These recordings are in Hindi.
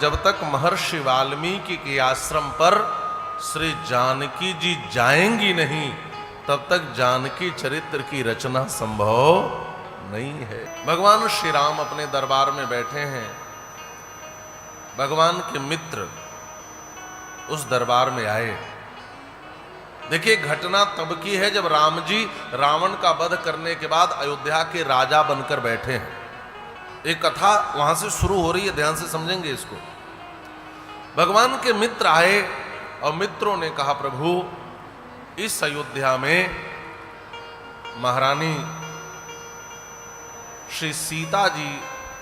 जब तक महर्षि वाल्मीकि के आश्रम पर श्री जानकी जी जाएंगी नहीं, तब तक जानकी चरित्र की रचना संभव नहीं है। भगवान श्री राम अपने दरबार में बैठे हैं। भगवान के मित्र उस दरबार में आए। देखिए, घटना तब की है जब राम जी रावण का वध करने के बाद अयोध्या के राजा बनकर बैठे हैं। एक कथा वहां से शुरू हो रही है, ध्यान से समझेंगे इसको। भगवान के मित्र आए और मित्रों ने कहा, प्रभु इस अयोध्या में महारानी श्री सीता जी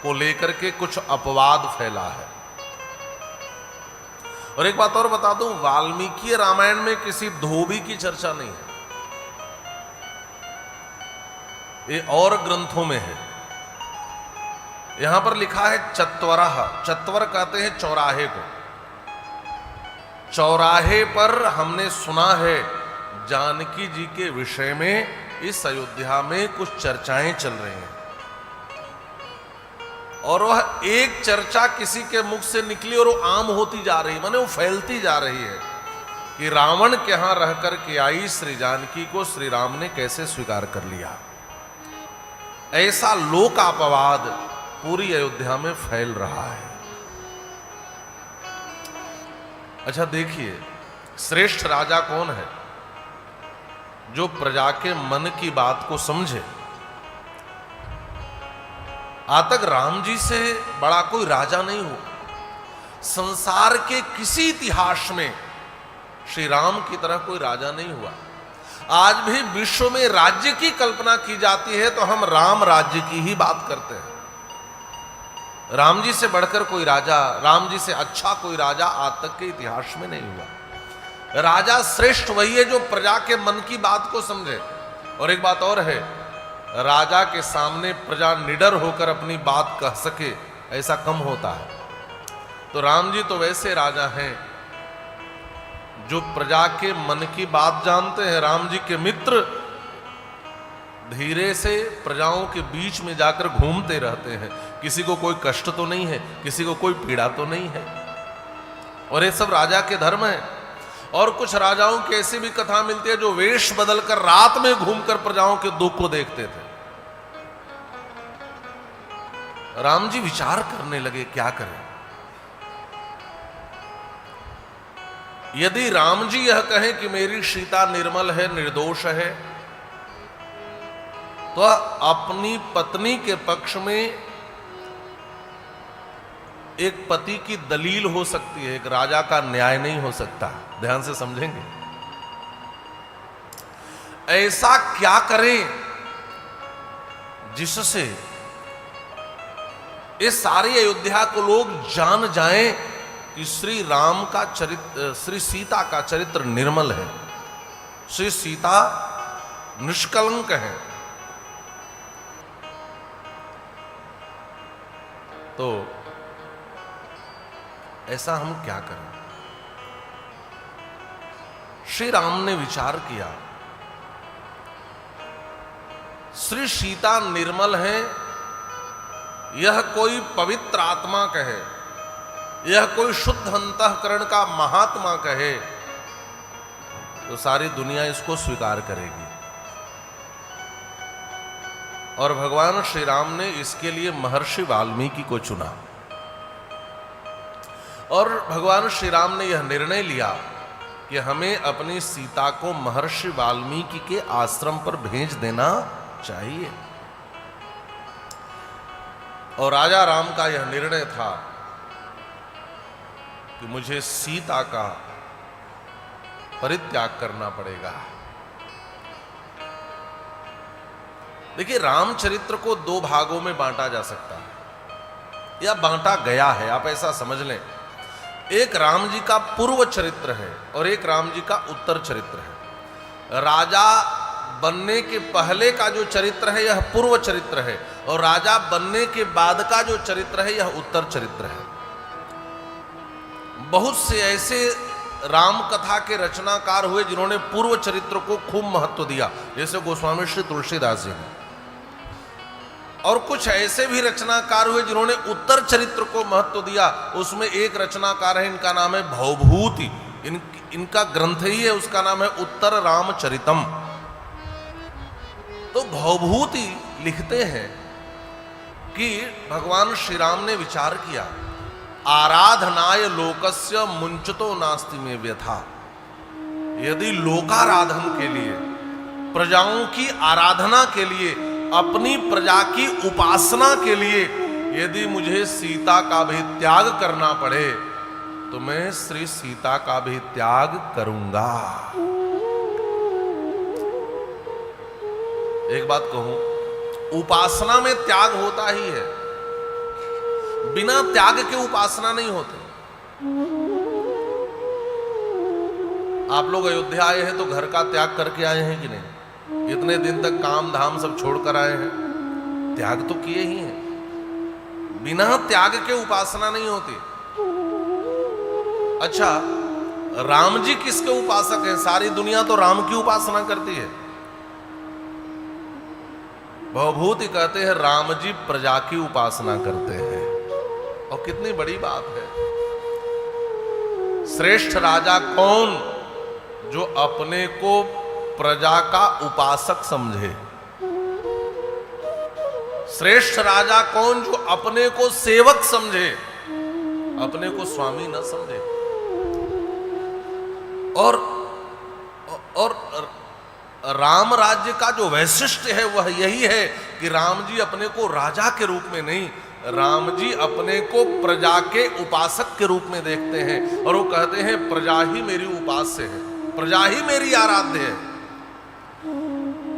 को लेकर के कुछ अपवाद फैला है। और एक बात और बता दूं, वाल्मीकि रामायण में किसी धोबी की चर्चा नहीं है, ये और ग्रंथों में है। यहां पर लिखा है चत्वरः, चत्वर कहते हैं चौराहे को। चौराहे पर हमने सुना है जानकी जी के विषय में इस अयोध्या में कुछ चर्चाएं चल रही हैं, और वह एक चर्चा किसी के मुख से निकली और वो आम होती जा रही, माने वो फैलती जा रही है कि रावण के यहां रह कर के आई श्री जानकी को श्री राम ने कैसे स्वीकार कर लिया। ऐसा लोकापवाद पूरी अयोध्या में फैल रहा है। अच्छा देखिए, श्रेष्ठ राजा कौन है? जो प्रजा के मन की बात को समझे। आज तक राम जी से बड़ा कोई राजा नहीं हुआ। संसार के किसी इतिहास में श्री राम की तरह कोई राजा नहीं हुआ। आज भी विश्व में राज्य की कल्पना की जाती है तो हम राम राज्य की ही बात करते हैं। राम जी से बढ़कर कोई राजा, राम जी से अच्छा कोई राजा आज तक के इतिहास में नहीं हुआ। राजा श्रेष्ठ वही है जो प्रजा के मन की बात को समझे। और एक बात और है, राजा के सामने प्रजा निडर होकर अपनी बात कह सके, ऐसा कम होता है। तो राम जी तो वैसे राजा हैं जो प्रजा के मन की बात जानते हैं। राम जी के मित्र धीरे से प्रजाओं के बीच में जाकर घूमते रहते हैं। किसी को कोई कष्ट तो नहीं है, किसी को कोई पीड़ा तो नहीं है। और ये सब राजा के धर्म है। और कुछ राजाओं की ऐसी भी कथा मिलती है जो वेश बदलकर रात में घूमकर प्रजाओं के दुख को देखते थे। राम जी विचार करने लगे, क्या करें। यदि राम जी यह कहें कि मेरी सीता निर्मल है, निर्दोष है, तो अपनी पत्नी के पक्ष में एक पति की दलील हो सकती है, एक राजा का न्याय नहीं हो सकता। ध्यान से समझेंगे। ऐसा क्या करें जिससे इस सारी अयोध्या को लोग जान जाएं कि श्री राम का चरित्र, श्री सीता का चरित्र निर्मल है, श्री सीता निष्कलंक है। तो ऐसा हम क्या करें? श्री राम ने विचार किया, श्री सीता निर्मल है, यह कोई पवित्र आत्मा कहे, यह कोई शुद्ध अंतःकरण का महात्मा कहे, तो सारी दुनिया इसको स्वीकार करेगी। और भगवान श्री राम ने इसके लिए महर्षि वाल्मीकि को चुना। और भगवान श्री राम ने यह निर्णय लिया कि हमें अपनी सीता को महर्षि वाल्मीकि के आश्रम पर भेज देना चाहिए। और राजा राम का यह निर्णय था कि मुझे सीता का परित्याग करना पड़ेगा। देखिए, रामचरित्र को दो भागों में बांटा जा सकता है या बांटा गया है, आप ऐसा समझ लें। एक राम जी का पूर्व चरित्र है और एक राम जी का उत्तर चरित्र है। राजा बनने के पहले का जो चरित्र है यह पूर्व चरित्र है, और राजा बनने के बाद का जो चरित्र है यह उत्तर चरित्र है। बहुत से ऐसे राम कथा के रचनाकार हुए जिन्होंने पूर्व चरित्र को खूब महत्व दिया, जैसे गोस्वामी श्री तुलसीदास जी ने। और कुछ ऐसे भी रचनाकार हुए जिन्होंने उत्तर चरित्र को महत्व दिया। उसमें एक रचनाकार है, इनका नाम है भवभूति। इनका ग्रंथ ही है, उसका नाम है उत्तर रामचरितम। तो भवभूति लिखते हैं कि भगवान श्री राम ने विचार किया, आराधनाय लोकस्य मुंचतो नास्ति में व्यथा। यदि लोकाराधन के लिए, प्रजाओं की आराधना के लिए, अपनी प्रजा की उपासना के लिए यदि मुझे सीता का भी त्याग करना पड़े तो मैं श्री सीता का भी त्याग करूंगा। एक बात कहूं, उपासना में त्याग होता ही है, बिना त्याग के उपासना नहीं होती। आप लोग अयोध्या आए हैं तो घर का त्याग करके आए हैं कि नहीं? इतने दिन तक काम धाम सब छोड़कर आए हैं, त्याग तो किए ही हैं। बिना त्याग के उपासना नहीं होती। अच्छा, राम जी किसके उपासक हैं? सारी दुनिया तो राम की उपासना करती है। भवभूति कहते हैं राम जी प्रजा की उपासना करते हैं। और कितनी बड़ी बात है। श्रेष्ठ राजा कौन? जो अपने को प्रजा का उपासक समझे। श्रेष्ठ राजा कौन? जो अपने को सेवक समझे, अपने को स्वामी न समझे। और राम राज्य का जो वैशिष्ट है वह यही है कि राम जी अपने को राजा के रूप में नहीं, राम जी अपने को प्रजा के उपासक के रूप में देखते हैं। और वो कहते हैं प्रजा ही मेरी उपास्य है, प्रजा ही मेरी आराध्य है।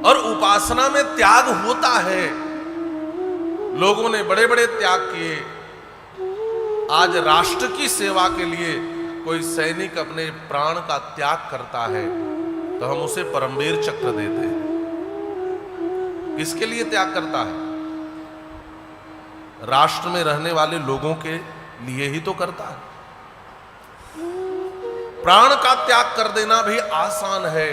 और उपासना में त्याग होता है। लोगों ने बड़े बड़े त्याग किए। आज राष्ट्र की सेवा के लिए कोई सैनिक अपने प्राण का त्याग करता है तो हम उसे परमवीर चक्र देते हैं। किसके लिए त्याग करता है? राष्ट्र में रहने वाले लोगों के लिए ही तो करता है। प्राण का त्याग कर देना भी आसान है,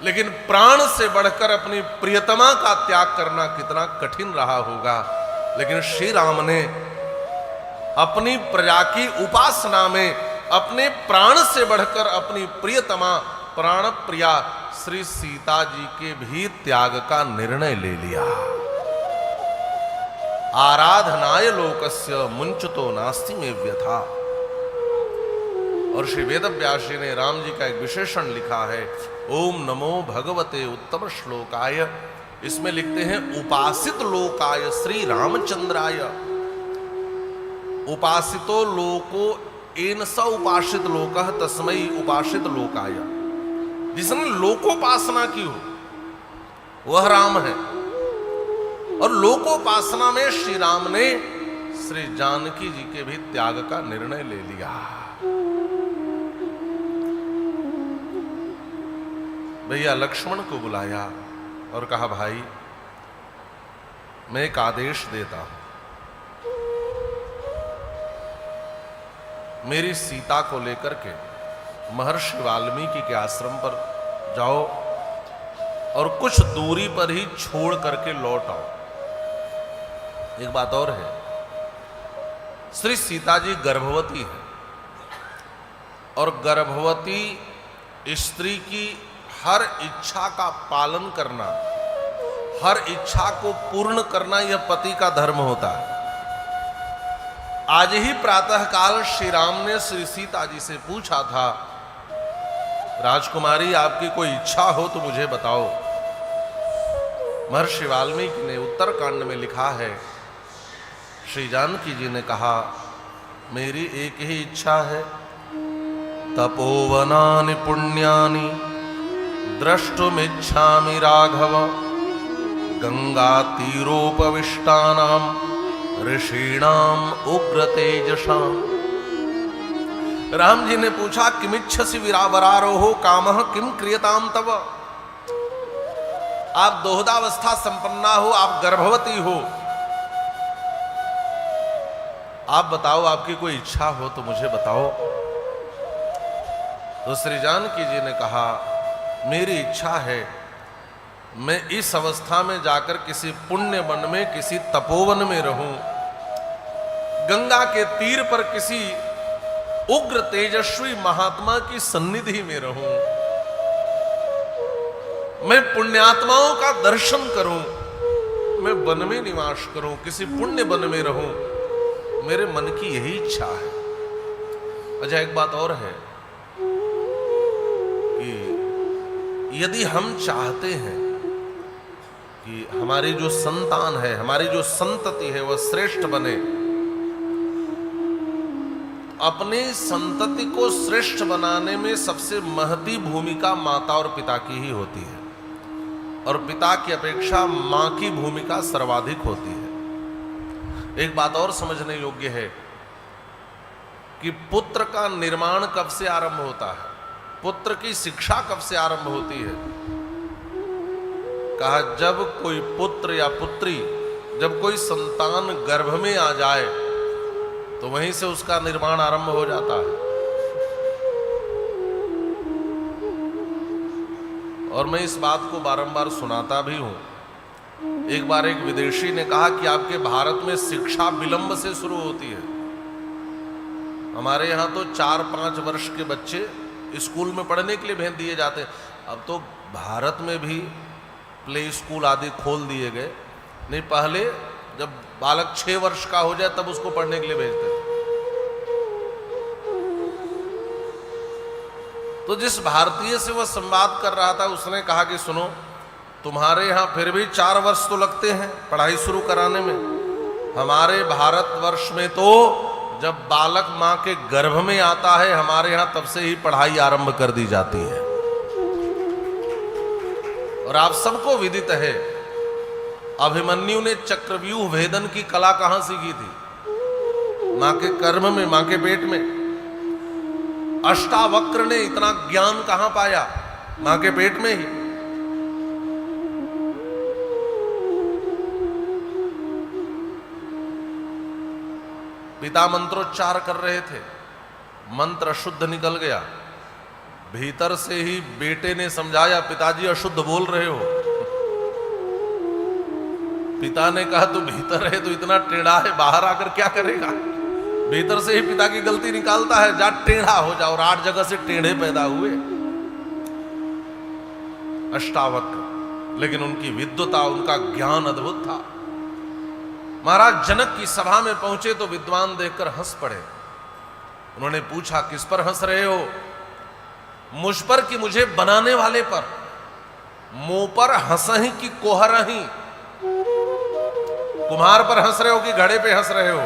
लेकिन प्राण से बढ़कर अपनी प्रियतमा का त्याग करना कितना कठिन रहा होगा। लेकिन श्री राम ने अपनी प्रजा की उपासना में अपने प्राण से बढ़कर अपनी प्रियतमा प्राण प्रिया श्री सीता जी के भी त्याग का निर्णय ले लिया। आराधनाय लोकस्य मुंचतो नास्ति में व्यथा। और श्री वेदव्यास जी ने राम जी का एक विशेषण लिखा है, ओम नमो भगवते उत्तम श्लोकाय। इसमें लिखते हैं उपासित लोकाय श्री रामचंद्राय। उपासितो लोको एन स उपासित लोकः तस्मै उपासित लोकाय। जिसने लोकोपासना की हो वह राम है। और लोकोपासना में श्री राम ने श्री जानकी जी के भी त्याग का निर्णय ले लिया। भैया लक्ष्मण को बुलाया और कहा, भाई मैं एक आदेश देता हूं, मेरी सीता को लेकर के महर्षि वाल्मीकि के आश्रम पर जाओ और कुछ दूरी पर ही छोड़ करके लौट आओ। एक बात और है, श्री सीता जी गर्भवती है और गर्भवती स्त्री की हर इच्छा का पालन करना, हर इच्छा को पूर्ण करना यह पति का धर्म होता है। आज ही प्रातःकाल श्री राम ने श्री सीता जी से पूछा था, राजकुमारी आपकी कोई इच्छा हो तो मुझे बताओ। महर्षि वाल्मीकि ने उत्तरकांड में लिखा है, श्री जानकी जी ने कहा, मेरी एक ही इच्छा है, तपोवनानि पुण्यानि द्रष्टुमिच्छामि राघव, गंगा तीरोपविष्टानां ऋषीणाम उग्र तेजसाम। राम जी ने पूछा, किमिच्छसि वीरावरारोहो कामः किम क्रियताम तव। आप दोहदावस्था संपन्ना हो, आप गर्भवती हो, आप बताओ आपकी कोई इच्छा हो तो मुझे बताओ। तो श्री जानकी जी ने कहा, मेरी इच्छा है मैं इस अवस्था में जाकर किसी पुण्य वन में, किसी तपोवन में रहूं, गंगा के तीर पर किसी उग्र तेजस्वी महात्मा की सन्निधि में रहूं, मैं पुण्यात्माओं का दर्शन करूं, मैं वन में निवास करूं, किसी पुण्य वन में रहूं, मेरे मन की यही इच्छा है। अच्छा, एक बात और है कि यदि हम चाहते हैं कि हमारी जो संतान है, हमारी जो संतति है, वह श्रेष्ठ बने, अपनी संतति को श्रेष्ठ बनाने में सबसे महती भूमिका माता और पिता की ही होती है, और पिता की अपेक्षा मां की भूमिका सर्वाधिक होती है। एक बात और समझने योग्य है कि पुत्र का निर्माण कब से आरंभ होता है, पुत्र की शिक्षा कब से आरंभ होती है। कहा, जब कोई पुत्र या पुत्री, जब कोई संतान गर्भ में आ जाए तो वहीं से उसका निर्माण आरंभ हो जाता है। और मैं इस बात को बारंबार सुनाता भी हूं। एक बार एक विदेशी ने कहा कि आपके भारत में शिक्षा विलंब से शुरू होती है। हमारे यहां तो 4-5 वर्ष के बच्चे स्कूल में पढ़ने के लिए भेज दिए जाते हैं। अब तो भारत में भी प्ले स्कूल आदि खोल दिए गए। नहीं, पहले जब बालक 6 वर्ष का हो जाए तब उसको पढ़ने के लिए भेजते थे। तो जिस भारतीय से वह संवाद कर रहा था, उसने कहा कि सुनो, तुम्हारे यहां फिर भी 4 वर्ष तो लगते हैं पढ़ाई शुरू कराने में, हमारे भारतवर्ष में तो जब बालक मां के गर्भ में आता है, हमारे यहां तब से ही पढ़ाई आरंभ कर दी जाती है। और आप सबको विदित है, अभिमन्यु ने चक्रव्यूह भेदन की कला कहां सीखी थी? मां के गर्भ में, मां के पेट में। अष्टावक्र ने इतना ज्ञान कहां पाया? मां के पेट में ही। पिता मंत्रोच्चार कर रहे थे, मंत्र शुद्ध निकल गया। भीतर से ही बेटे ने समझाया, पिताजी अशुद्ध बोल रहे हो। पिता ने कहा, तू भीतर है तो इतना टेढ़ा है, बाहर आकर क्या करेगा? भीतर से ही पिता की गलती निकालता है, जा टेढ़ा हो जा। और 8 जगह से टेढ़े पैदा हुए अष्टावक्र, लेकिन उनकी विद्वता, उनका ज्ञान अद्भुत था। महाराज जनक की सभा में पहुंचे तो विद्वान देखकर हंस पड़े। उन्होंने पूछा, किस पर हंस रहे हो? मुझ पर कि मुझे बनाने वाले पर? मुंह पर हंसही कि कोहरही? कुम्हार पर हंस रहे हो कि घड़े पे हंस रहे हो?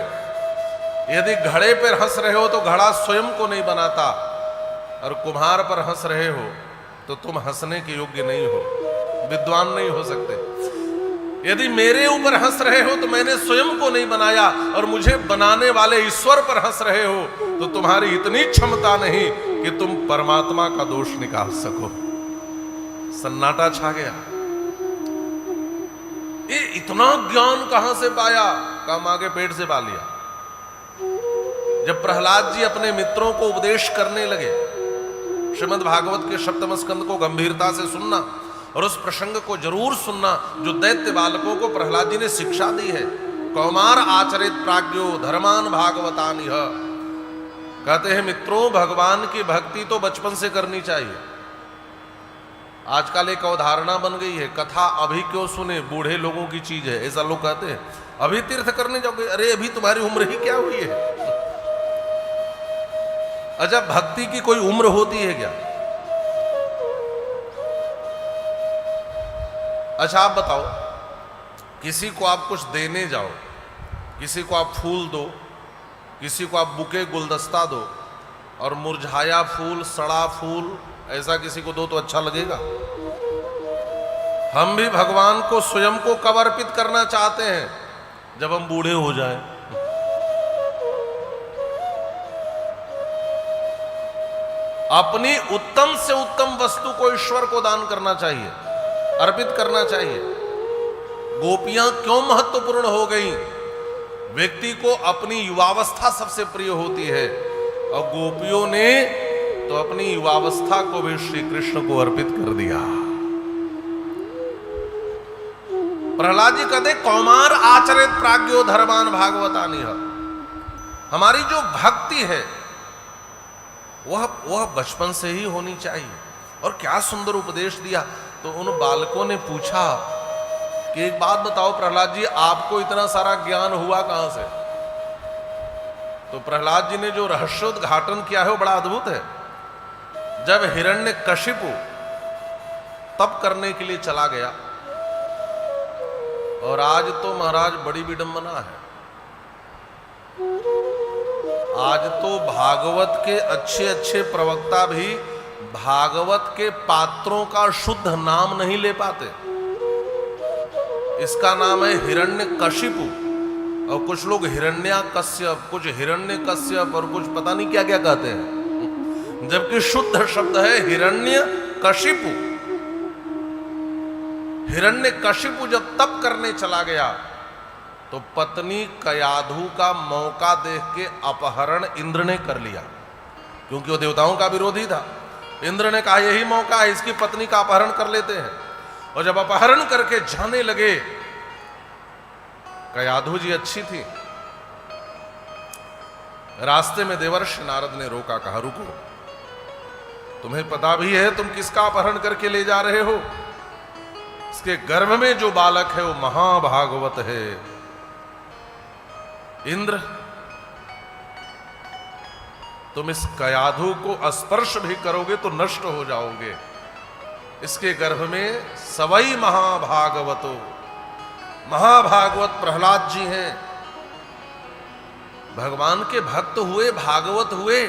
यदि घड़े पर हंस रहे हो तो घड़ा स्वयं को नहीं बनाता, और कुम्हार पर हंस रहे हो तो तुम हंसने के योग्य नहीं हो, विद्वान नहीं हो सकते। यदि मेरे ऊपर हंस रहे हो तो मैंने स्वयं को नहीं बनाया, और मुझे बनाने वाले ईश्वर पर हंस रहे हो तो तुम्हारी इतनी क्षमता नहीं कि तुम परमात्मा का दोष निकाल सको। सन्नाटा छा गया। ये इतना ज्ञान कहां से पाया? कहा, मां के पेट से पा लिया। जब प्रहलाद जी अपने मित्रों को उपदेश करने लगे, श्रीमद् भागवत के सप्तम स्कंद को गंभीरता से सुनना और उस प्रसंग को जरूर सुनना जो दैत्य बालकों को प्रहलाद जी ने शिक्षा दी है। कौमार आचरित प्राज्ञो धर्मान भागवतान यह। कहते हैं मित्रों, भगवान की भक्ति तो बचपन से करनी चाहिए। आजकल एक अवधारणा बन गई है, कथा अभी क्यों सुने, बूढ़े लोगों की चीज है, ऐसा लोग कहते हैं। अभी तीर्थ करने जाओगे? अरे अभी तुम्हारी उम्र ही क्या हुई है? अच्छा, भक्ति की कोई उम्र होती है क्या? अच्छा आप बताओ, किसी को आप कुछ देने जाओ, किसी को आप फूल दो, किसी को आप बुके गुलदस्ता दो, और मुरझाया फूल, सड़ा फूल ऐसा किसी को दो तो अच्छा लगेगा? हम भी भगवान को स्वयं को कब अर्पित करना चाहते हैं? जब हम बूढ़े हो जाएं। अपनी उत्तम से उत्तम वस्तु को ईश्वर को दान करना चाहिए, अर्पित करना चाहिए। गोपियां क्यों महत्वपूर्ण हो गई? व्यक्ति को अपनी युवावस्था सबसे प्रिय होती है, और गोपियों ने तो अपनी युवावस्था को भी श्री कृष्ण को अर्पित कर दिया। प्रहलाद जी कहते कौमार आचरित प्राज्ञो धर्मान भागवतानि। हमारी जो भक्ति है वह बचपन से ही होनी चाहिए। और क्या सुंदर उपदेश दिया। तो उन बालकों ने पूछा कि एक बात बताओ प्रहलाद जी, आपको इतना सारा ज्ञान हुआ कहां से? तो प्रहलाद जी ने जो रहस्योद्घाटन किया है वो बड़ा अद्भुत है। जब हिरण्यकशिपु तप करने के लिए चला गया, और आज तो महाराज बड़ी विडंबना है, आज तो भागवत के अच्छे अच्छे प्रवक्ता भी भागवत के पात्रों का शुद्ध नाम नहीं ले पाते। इसका नाम है हिरण्यकशिपु, और कुछ लोग हिरण्याकश्यप, कुछ हिरण्यकश्यप, और कुछ पता नहीं क्या क्या कहते हैं, जबकि शुद्ध शब्द है हिरण्यकशिपु। हिरण्यकशिपु जब तप करने चला गया तो पत्नी कयाधु का मौका देख के अपहरण इंद्र ने कर लिया, क्योंकि वो देवताओं का विरोधी था। इंद्र ने कहा यही मौका है, इसकी पत्नी का अपहरण कर लेते हैं। और जब अपहरण करके जाने लगे, कयाधु जी अच्छी थी, रास्ते में देवर्षि नारद ने रोका, कहा रुको, तुम्हें पता भी है तुम किसका अपहरण करके ले जा रहे हो? इसके गर्भ में जो बालक है वो महाभागवत है। इंद्र, तुम इस कयाधु को स्पर्श भी करोगे तो नष्ट हो जाओगे। इसके गर्भ में सवई महाभागवतो, महाभागवत प्रहलाद जी हैं। भगवान के भक्त हुए, भागवत हुए,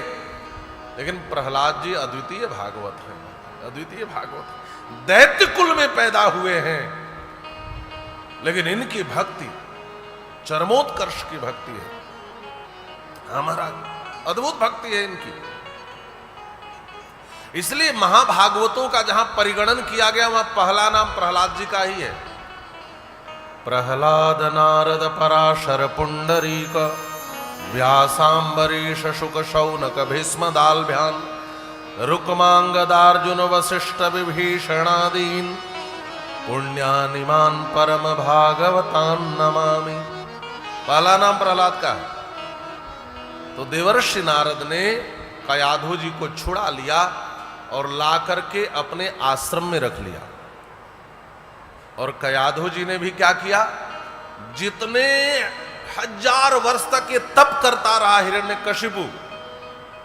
लेकिन प्रहलाद जी अद्वितीय भागवत हैं, अद्वितीय भागवत। दैत्य कुल में पैदा हुए हैं, लेकिन इनकी भक्ति चरमोत्कर्ष की भक्ति है। हमारा अद्भुत भक्ति है इनकी। इसलिए महाभागवतों का जहां परिगणन किया गया वहां पहला नाम प्रहलाद जी का ही है। प्रहलाद नारद पराशर पुंडरीक व्यासांबरीश शुक शौनक भीष्म दाल्भ्यान रुक्मांगदार्जुन वसिष्ठ विभीषणादीन पुण्यानिमान परम भागवतान नमामि। पहला नाम प्रहलाद का है। तो देवर्षि नारद ने कयाधु जी को छुड़ा लिया और ला करके अपने आश्रम में रख लिया। और कयाधु जी ने भी क्या किया, जितने 1000 वर्ष तक ये तप करता रहा हिरण्यकशिपु,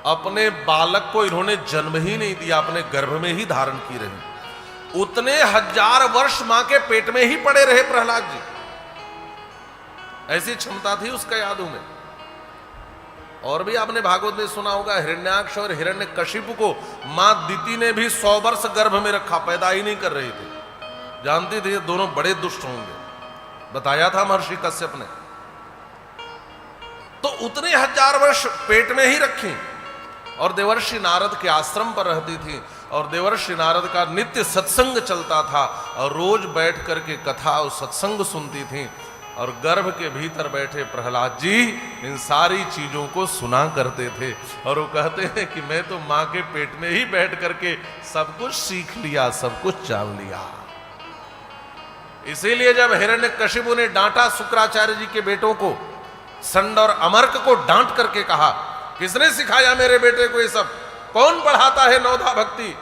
अपने बालक को इन्होंने जन्म ही नहीं दिया, अपने गर्भ में ही धारण की रही। उतने 1000 वर्ष मां के पेट में ही पड़े रहे प्रहलाद जी। ऐसी क्षमता थी उस कयाधु में। और भी आपने भागवत में सुना होगा, हिरण्याक्ष और हिरण्यकशिपु को मां दिति ने भी 100 वर्ष गर्भ में रखा, पैदा ही नहीं कर रही थी। जानती थी दोनों बड़े दुष्ट होंगे, बताया था महर्षि कश्यप ने। तो उतने 1000 वर्ष पेट में ही रखी, और देवर्षि नारद के आश्रम पर रहती थी। और देवर्षि नारद का नित्य सत्संग चलता था, और रोज बैठ करके कथा और सत्संग सुनती थी। और गर्भ के भीतर बैठे प्रहलाद जी इन सारी चीजों को सुना करते थे। और वो कहते हैं कि मैं तो मां के पेट में ही बैठ करके सब कुछ सीख लिया, सब कुछ जान लिया। इसीलिए जब हिरण्यकशिपु ने डांटा शुक्राचार्य जी के बेटों को, संड और अमर्क को डांट करके कहा, किसने सिखाया मेरे बेटे को ये सब, कौन पढ़ाता है नवधा भक्ति?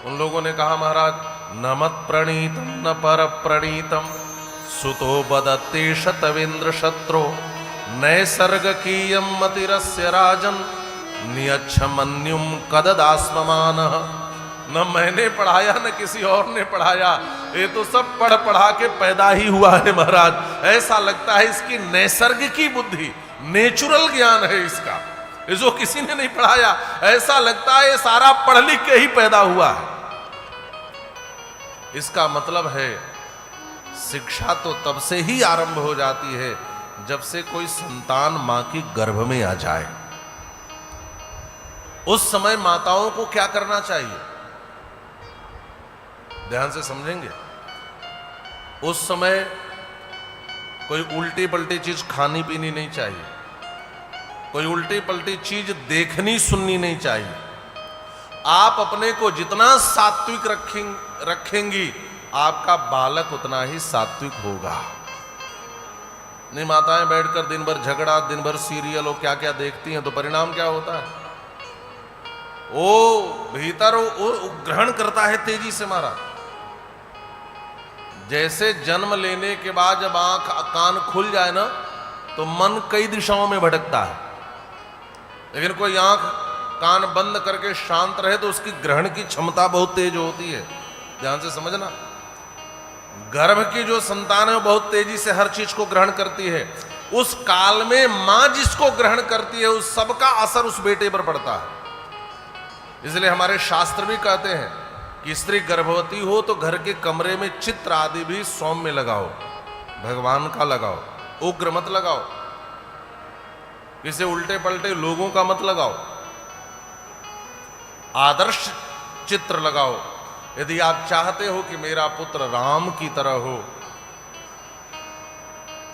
उन लोगों ने कहा, महाराज न मत प्रणीतम न पर प्रणीतम सुतो बदत्ते शतवेन्द्र शत्रो नैसर्गकीयम मतिरस्य राजन नियच्छ मन्युम कददास्ममान। न मैंने पढ़ाया न किसी और ने पढ़ाया, ये तो सब पढ़ पढ़ा के पैदा ही हुआ है महाराज। ऐसा लगता है इसकी नैसर्गिकी बुद्धि, नेचुरल ज्ञान है इसका, जो किसी ने नहीं पढ़ाया। ऐसा लगता है ये सारा पढ़ लिख के ही पैदा हुआ है। इसका मतलब है शिक्षा तो तब से ही आरंभ हो जाती है जब से कोई संतान मां की गर्भ में आ जाए। उस समय माताओं को क्या करना चाहिए, ध्यान से समझेंगे। उस समय कोई उल्टी पलटी चीज खानी पीनी नहीं चाहिए, कोई उल्टी पलटी चीज देखनी सुननी नहीं चाहिए। आप अपने को जितना सात्विक रखेंगी, आपका बालक उतना ही सात्विक होगा। नहीं, माताएं बैठकर दिन भर झगड़ा, दिन भर सीरियल और क्या क्या देखती हैं, तो परिणाम क्या होता है? वो भीतर वो ग्रहण करता है तेजी से महाराज। जैसे जन्म लेने के बाद जब आंख कान खुल जाए ना, तो मन कई दिशाओं में भटकता है, लेकिन कोई आंख कान बंद करके शांत रहे तो उसकी ग्रहण की क्षमता बहुत तेज होती है। ध्यान से समझना, गर्भ की जो संतान है वो बहुत तेजी से हर चीज को ग्रहण करती है। उस काल में मां जिसको ग्रहण करती है उस सबका असर उस बेटे पर पड़ता है। इसलिए हमारे शास्त्र भी कहते हैं कि स्त्री गर्भवती हो तो घर के कमरे में चित्र आदि भी सौम्य लगाओ, भगवान का लगाओ, उग्र मत लगाओ, किसी उल्टे पलटे लोगों का मत लगाओ, आदर्श चित्र लगाओ। यदि आप चाहते हो कि मेरा पुत्र राम की तरह हो,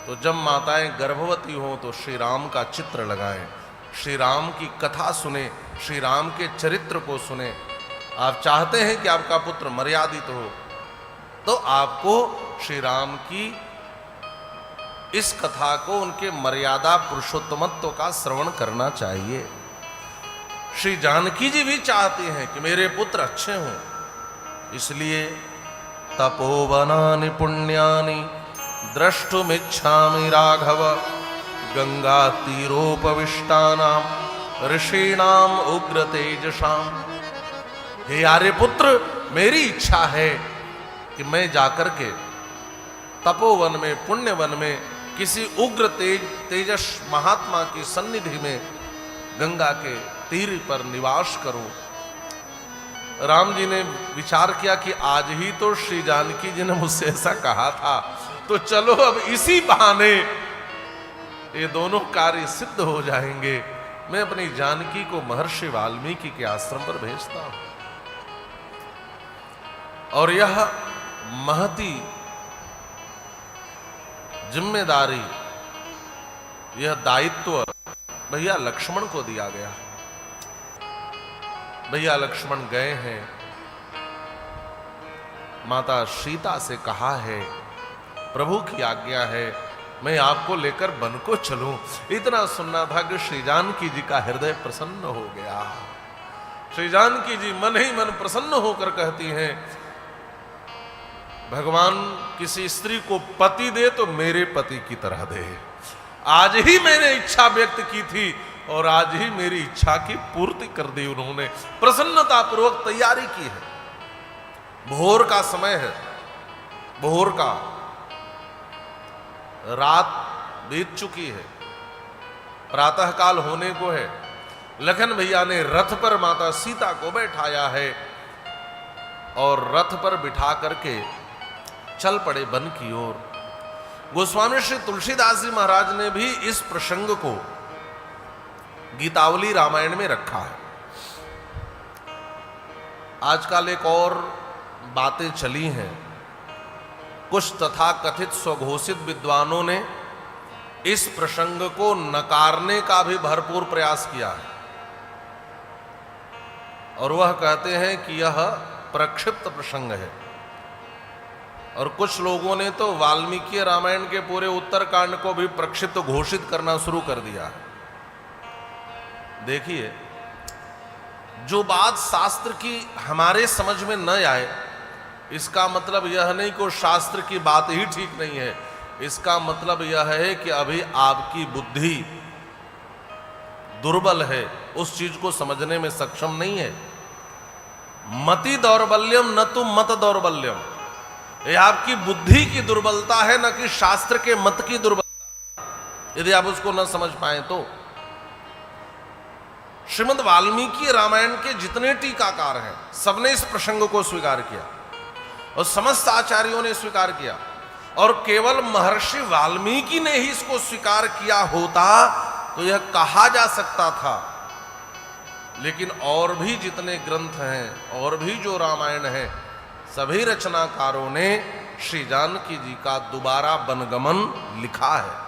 तो जब माताएं गर्भवती हो तो श्री राम का चित्र लगाएं, श्री राम की कथा सुने, श्री राम के चरित्र को सुने। आप चाहते हैं कि आपका पुत्र मर्यादित हो, तो आपको श्री राम की इस कथा को, उनके मर्यादा पुरुषोत्तमत्व का श्रवण करना चाहिए। श्री जानकी जी भी चाहती हैं कि मेरे पुत्र अच्छे हों, इसलिए तपोवनानि पुण्यानि द्रष्टुमिच्छामि राघव, गंगा तीरोपविष्टानाम ऋषीणाम उग्र तेजसाम। हे आर्यपुत्र, मेरी इच्छा है कि मैं जाकर के तपोवन में, पुण्यवन में किसी उग्र तेजस महात्मा की सन्निधि में गंगा के तीर पर निवास करूं। राम जी ने विचार किया कि आज ही तो श्री जानकी जी ने मुझसे ऐसा कहा था, तो चलो अब इसी बहाने ये दोनों कार्य सिद्ध हो जाएंगे। मैं अपनी जानकी को महर्षि वाल्मीकि के आश्रम पर भेजता हूं, और यह महती जिम्मेदारी, यह दायित्व भैया लक्ष्मण को दिया गया। भैया लक्ष्मण गए हैं, माता सीता से कहा है, प्रभु की आज्ञा है, मैं आपको लेकर वन को चलूं। इतना सुनना था कि श्री जानकी जी का हृदय प्रसन्न हो गया। श्री जानकी जी मन ही मन प्रसन्न होकर कहती हैं, भगवान किसी स्त्री को पति दे तो मेरे पति की तरह दे। आज ही मैंने इच्छा व्यक्त की थी और आज ही मेरी इच्छा की पूर्ति कर दी उन्होंने। प्रसन्नता पूर्वक तैयारी की है। भोर का समय है, भोर का, रात बीत चुकी है, प्रातः काल होने को है। लखन भैया ने रथ पर माता सीता को बैठाया है और रथ पर बिठा करके चल पड़े वन की ओर। गोस्वामी श्री तुलसीदास जी महाराज ने भी इस प्रसंग को गीतावली रामायण में रखा है। आजकल एक और बातें चली हैं, कुछ तथाकथित स्वघोषित विद्वानों ने इस प्रसंग को नकारने का भी भरपूर प्रयास किया है, और वह कहते हैं कि यह प्रक्षिप्त प्रसंग है। और कुछ लोगों ने तो वाल्मीकि रामायण के पूरे उत्तरकांड को भी प्रक्षिप्त घोषित करना शुरू कर दिया है। देखिए, जो बात शास्त्र की हमारे समझ में न आए, इसका मतलब यह नहीं कि शास्त्र की बात ही ठीक नहीं है। इसका मतलब यह है कि अभी आपकी बुद्धि दुर्बल है, उस चीज को समझने में सक्षम नहीं है। मति दौर्बल्यम न तो मत दौर्बल्यम, ये आपकी बुद्धि की दुर्बलता है, न कि शास्त्र के मत की दुर्बलता। यदि आप उसको न समझ पाए तो श्रीमद् वाल्मीकि रामायण के जितने टीकाकार हैं सबने इस प्रसंग को स्वीकार किया और समस्त आचार्यों ने स्वीकार किया, और केवल महर्षि वाल्मीकि ने ही इसको स्वीकार किया होता तो यह कहा जा सकता था। लेकिन और भी जितने ग्रंथ हैं और भी जो रामायण है, सभी रचनाकारों ने श्री जानकी जी का दोबारा वनगमन लिखा है।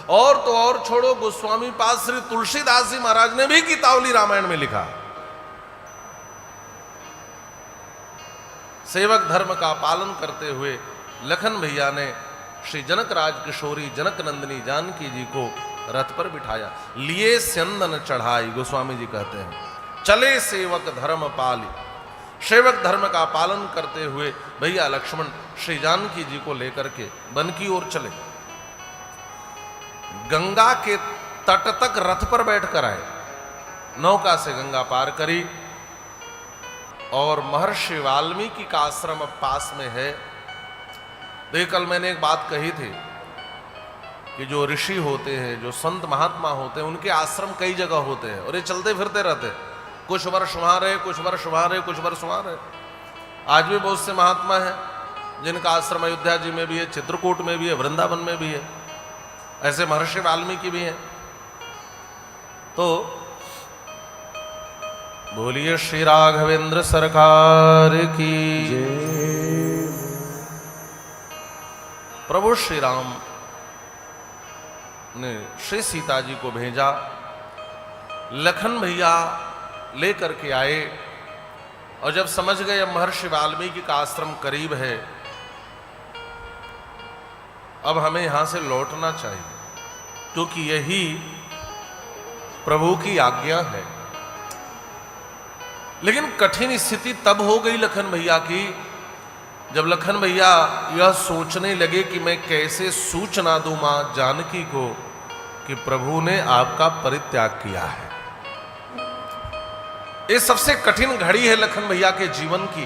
और तो और छोड़ो, गोस्वामी पास श्री तुलसीदास जी महाराज ने भी गीतावली रामायण में लिखा। सेवक धर्म का पालन करते हुए लखन भैया ने श्री जनक राज किशोरी जनक नंदिनी जानकी जी को रथ पर बिठाया। लिए स्यंदन चढ़ाई, गोस्वामी जी कहते हैं, चले सेवक धर्म पाली। सेवक धर्म का पालन करते हुए भैया लक्ष्मण श्री जानकी जी को लेकर के वन की ओर चले। गंगा के तट तक रथ पर बैठकर आए, नौका से गंगा पार करी और महर्षि वाल्मीकि का आश्रम अब पास में है। देखिए, कल मैंने एक बात कही थी कि जो ऋषि होते हैं, जो संत महात्मा होते हैं, उनके आश्रम कई जगह होते हैं और ये चलते फिरते रहते हैं। कुछ वर्ष वहां रहे, कुछ वर्ष वहां रहे, कुछ वर्ष वहां रहे। आज भी बहुत से महात्मा हैं जिनका आश्रम अयोध्या जी में भी है, चित्रकूट में भी है, वृंदावन में भी है, ऐसे महर्षि वाल्मीकि भी हैं। तो बोलिए श्री राघवेंद्र सरकार की जय। प्रभु श्री राम ने श्री सीता जी को भेजा, लखन भैया लेकर के आए और जब समझ गए अब महर्षि वाल्मीकि का आश्रम करीब है, अब हमें यहां से लौटना चाहिए क्योंकि यही प्रभु की आज्ञा है। लेकिन कठिन स्थिति तब हो गई लखन भैया की जब लखन भैया यह सोचने लगे कि मैं कैसे सूचना दूं मां जानकी को कि प्रभु ने आपका परित्याग किया है। ये सबसे कठिन घड़ी है लखन भैया के जीवन की।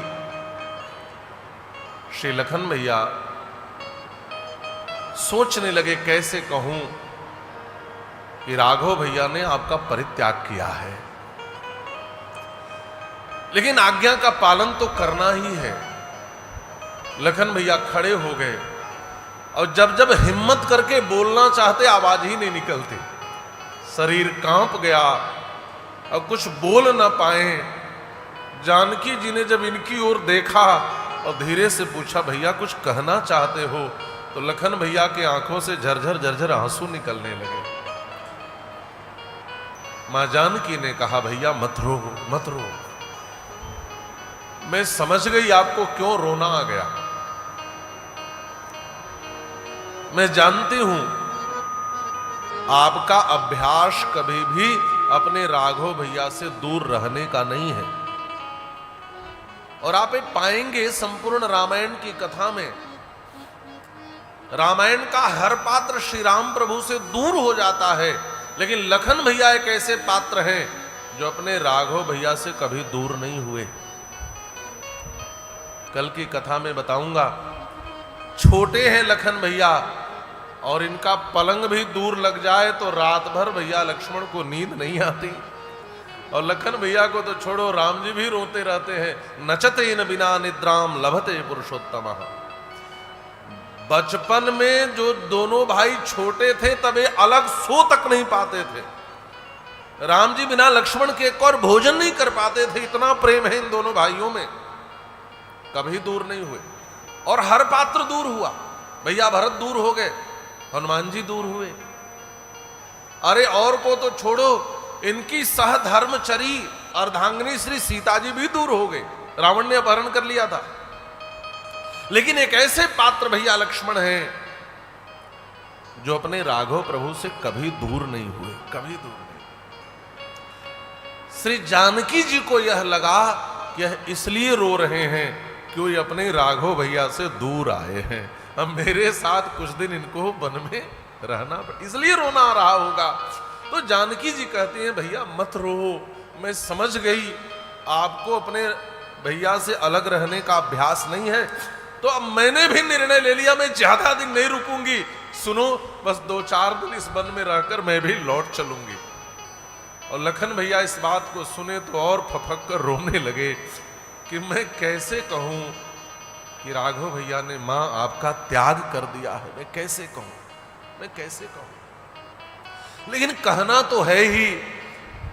श्री लखन भैया सोचने लगे कैसे कहूं कि राघव भैया ने आपका परित्याग किया है, लेकिन आज्ञा का पालन तो करना ही है। लखन भैया खड़े हो गए और जब जब हिम्मत करके बोलना चाहते आवाज ही नहीं निकलती, शरीर कांप गया और कुछ बोल ना पाए। जानकी जी ने जब इनकी ओर देखा और धीरे से पूछा, भैया कुछ कहना चाहते हो? तो लखन भैया के आंखों से झरझर झरझर आंसू निकलने लगे। मां जानकी ने कहा, भैया मत रो, मत रो। मैं समझ गई आपको क्यों रोना आ गया। मैं जानती हूं आपका अभ्यास कभी भी अपने राघव भैया से दूर रहने का नहीं है। और आप एक पाएंगे संपूर्ण रामायण की कथा में, रामायण का हर पात्र श्री राम प्रभु से दूर हो जाता है, लेकिन लखन भैया एक ऐसे पात्र हैं जो अपने राघव भैया से कभी दूर नहीं हुए। कल की कथा में बताऊंगा, छोटे हैं लखन भैया और इनका पलंग भी दूर लग जाए तो रात भर भैया लक्ष्मण को नींद नहीं आती। और लखन भैया को तो छोड़ो, राम जी भी रोते रहते हैं, नचते न बिना निद्राम लभते पुरुषोत्तम। बचपन में जो दोनों भाई छोटे थे तब ये अलग सो तक नहीं पाते थे। राम जी बिना लक्ष्मण के एक और भोजन नहीं कर पाते थे, इतना प्रेम है इन दोनों भाइयों में, कभी दूर नहीं हुए। और हर पात्र दूर हुआ, भैया भरत दूर हो गए, हनुमान जी दूर हुए। अरे और को तो छोड़ो, इनकी सहधर्मचरी अर्धांगिनी श्री सीता जी भी दूर हो गए, रावण ने अपहरण कर लिया था। लेकिन एक ऐसे पात्र भैया लक्ष्मण हैं जो अपने राघव प्रभु से कभी दूर नहीं हुए, कभी दूर नहीं। श्री जानकी जी को यह लगा कि यह इसलिए रो रहे हैं कि वो अपने राघव भैया से दूर आए हैं, अब मेरे साथ कुछ दिन इनको वन में रहना, इसलिए रोना आ रहा होगा। तो जानकी जी कहती हैं, भैया मत रो, मैं समझ गई आपको अपने भैया से अलग रहने का अभ्यास नहीं है, तो अब मैंने भी निर्णय ले लिया, मैं ज्यादा दिन नहीं रुकूंगी। सुनो, बस 2-4 दिन इस वन में रहकर मैं भी लौट चलूंगी। और लखन भैया इस बात को सुने तो और फफक कर रोने लगे कि मैं कैसे कहूं कि राघव भैया ने मां आपका त्याग कर दिया है, मैं कैसे कहूं, मैं कैसे कहूं। लेकिन कहना तो है ही।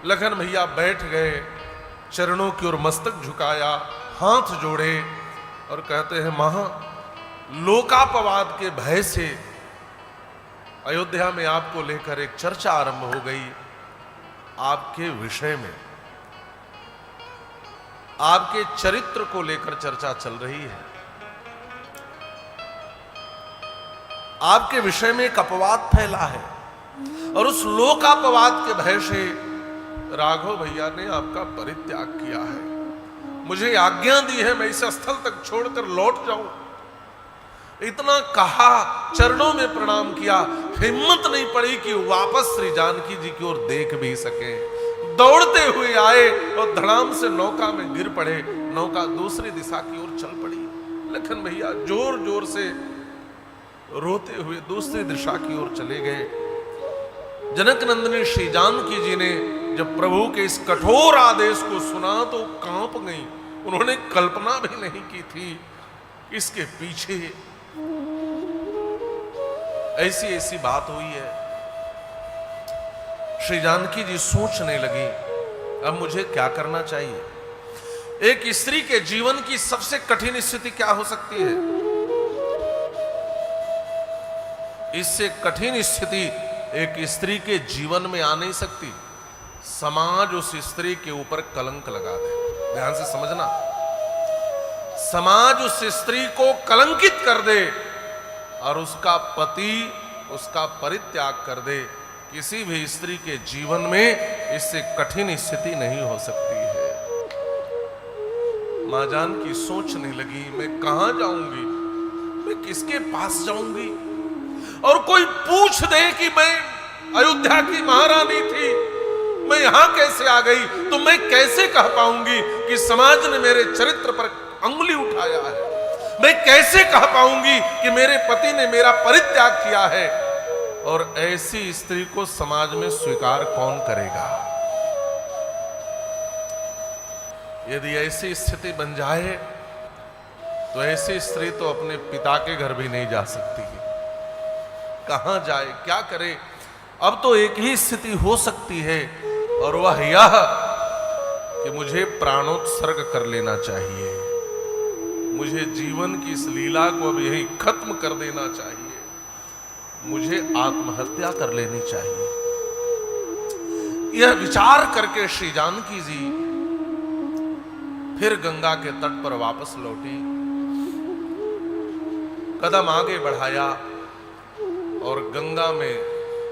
लखन भैया बैठ गए, चरणों की ओर मस्तक झुकाया, हाथ जोड़े और कहते हैं, मां लोकापवाद के भय से अयोध्या में आपको लेकर एक चर्चा आरंभ हो गई, आपके विषय में। आपके चरित्र को लेकर चर्चा चल रही है। आपके विषय में एक अपवाद फैला है और उस लोकापवाद के भय से राघव भैया ने आपका परित्याग किया है। मुझे आज्ञा दी है मैं इस स्थल तक छोड़कर लौट जाऊं। इतना कहा, चरणों में प्रणाम किया, हिम्मत नहीं पड़ी कि वापस श्री जानकी जी की ओर देख भी सके। दौड़ते हुए आए और धड़ाम से नौका में गिर पड़े। नौका दूसरी दिशा की ओर चल पड़ी। लखन भैया जोर जोर से रोते हुए दूसरी दिशा की ओर चले गए। जनक नंदिनी श्री जानकी जी ने जब प्रभु के इस कठोर आदेश को सुना तो कांप गई। उन्होंने कल्पना भी नहीं की थी कि इसके पीछे ऐसी ऐसी बात हुई है। श्री जानकी जी सोचने लगी, अब मुझे क्या करना चाहिए। एक स्त्री के जीवन की सबसे कठिन स्थिति क्या हो सकती है? इससे कठिन स्थिति एक स्त्री के जीवन में आ नहीं सकती। समाज उस स्त्री के ऊपर कलंक लगा दे। ध्यान से समझना, समाज उस स्त्री को कलंकित कर दे और उसका पति उसका परित्याग कर दे। किसी भी स्त्री के जीवन में इससे कठिन स्थिति नहीं हो सकती है। मां जानकी सोचने लगी, मैं कहां जाऊंगी, मैं किसके पास जाऊंगी? और कोई पूछ दे कि मैं अयोध्या की महारानी थी, मैं यहां कैसे आ गई, तो मैं कैसे कह पाऊंगी कि समाज ने मेरे चरित्र पर अंगुली उठाया है? मैं कैसे कह पाऊंगी कि मेरे पति ने मेरा परित्याग किया है? और ऐसी स्त्री को समाज में स्वीकार कौन करेगा? यदि ऐसी स्थिति बन जाए तो ऐसी स्त्री तो अपने पिता के घर भी नहीं जा सकती। कहां जाए, क्या करे? अब तो एक ही स्थिति हो सकती है और वह यह कि मुझे प्राणोत्सर्ग कर लेना चाहिए। मुझे जीवन की इस लीला को अब यही खत्म कर देना चाहिए। मुझे आत्महत्या कर लेनी चाहिए। यह विचार करके श्री जानकी जी फिर गंगा के तट पर वापस लौटी। कदम आगे बढ़ाया और गंगा में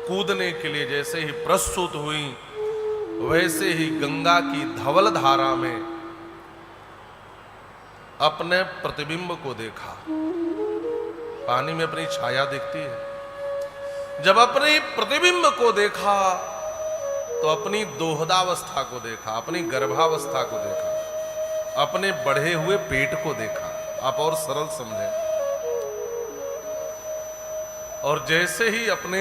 कूदने के लिए जैसे ही प्रस्तुत हुई, वैसे ही गंगा की धवल धारा में अपने प्रतिबिंब को देखा। पानी में अपनी छाया दिखती है। जब अपने प्रतिबिंब को देखा तो अपनी दोहदावस्था को देखा, अपनी गर्भावस्था को देखा, अपने बढ़े हुए पेट को देखा। आप और सरल समझें। और जैसे ही अपने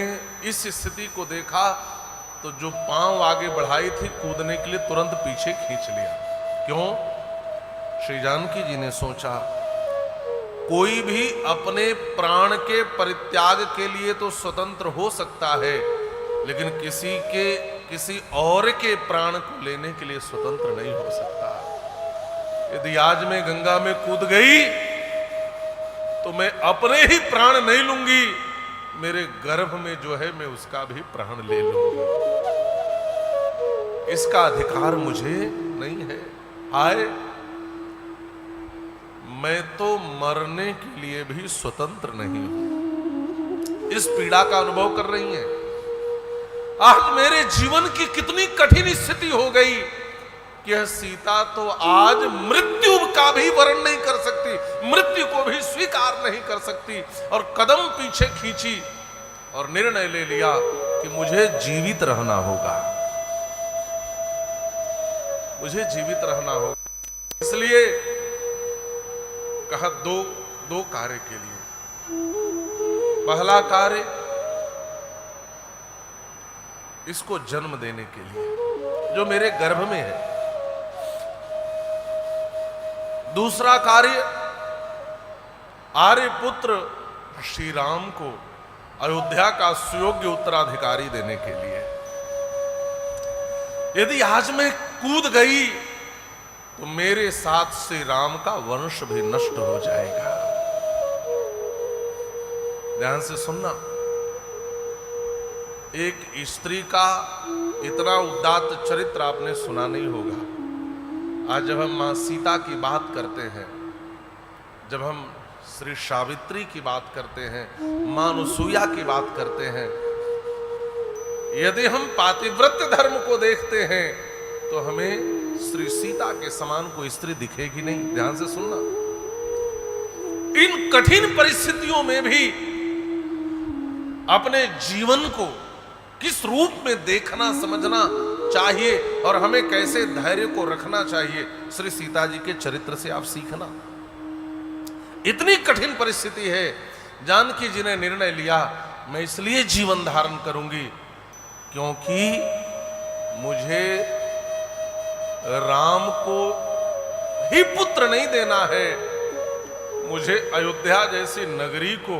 इस स्थिति को देखा तो जो पांव आगे बढ़ाई थी कूदने के लिए, तुरंत पीछे खींच लिया। क्यों? श्री जानकी जी ने सोचा, कोई भी अपने प्राण के परित्याग के लिए तो स्वतंत्र हो सकता है, लेकिन किसी और के प्राण को लेने के लिए स्वतंत्र नहीं हो सकता। यदि आज मैं गंगा में कूद गई तो मैं अपने ही प्राण नहीं लूंगी, मेरे गर्भ में जो है मैं उसका भी प्राण ले लूंगी। इसका अधिकार मुझे नहीं है। हाय, मैं तो मरने के लिए भी स्वतंत्र नहीं हूं। इस पीड़ा का अनुभव कर रही हैं। आज मेरे जीवन की कितनी कठिन स्थिति हो गई कि यह सीता तो आज मृत्यु का भी वर्ण नहीं कर सकती, मृत्यु को भी स्वीकार नहीं कर सकती, और कदम पीछे खींची और निर्णय ले लिया कि मुझे जीवित रहना होगा, मुझे जीवित रहना होगा। इसलिए कहा दो कार्य के लिए। पहला कार्य इसको जन्म देने के लिए जो मेरे गर्भ में है। दूसरा कार्य आर्यपुत्र श्री राम को अयोध्या का सुयोग्य उत्तराधिकारी देने के लिए। यदि आज मैं कूद गई तो मेरे साथ श्री राम का वंश भी नष्ट हो जाएगा। ध्यान से सुनना, एक स्त्री का इतना उदात्त चरित्र आपने सुना नहीं होगा। आज जब हम मां सीता की बात करते हैं, जब हम श्री सावित्री की बात करते हैं, मां अनुसुईया की बात करते हैं, यदि हम पातिव्रत्य धर्म को देखते हैं तो हमें श्री सीता के समान कोई स्त्री दिखेगी नहीं। ध्यान से सुनना, इन कठिन परिस्थितियों में भी अपने जीवन को किस रूप में देखना समझना चाहिए और हमें कैसे धैर्य को रखना चाहिए, श्री सीता जी के चरित्र से आप सीखना। इतनी कठिन परिस्थिति है, जानकी जी ने निर्णय लिया मैं इसलिए जीवन धारण करूंगी क्योंकि मुझे राम को ही पुत्र नहीं देना है, मुझे अयोध्या जैसी नगरी को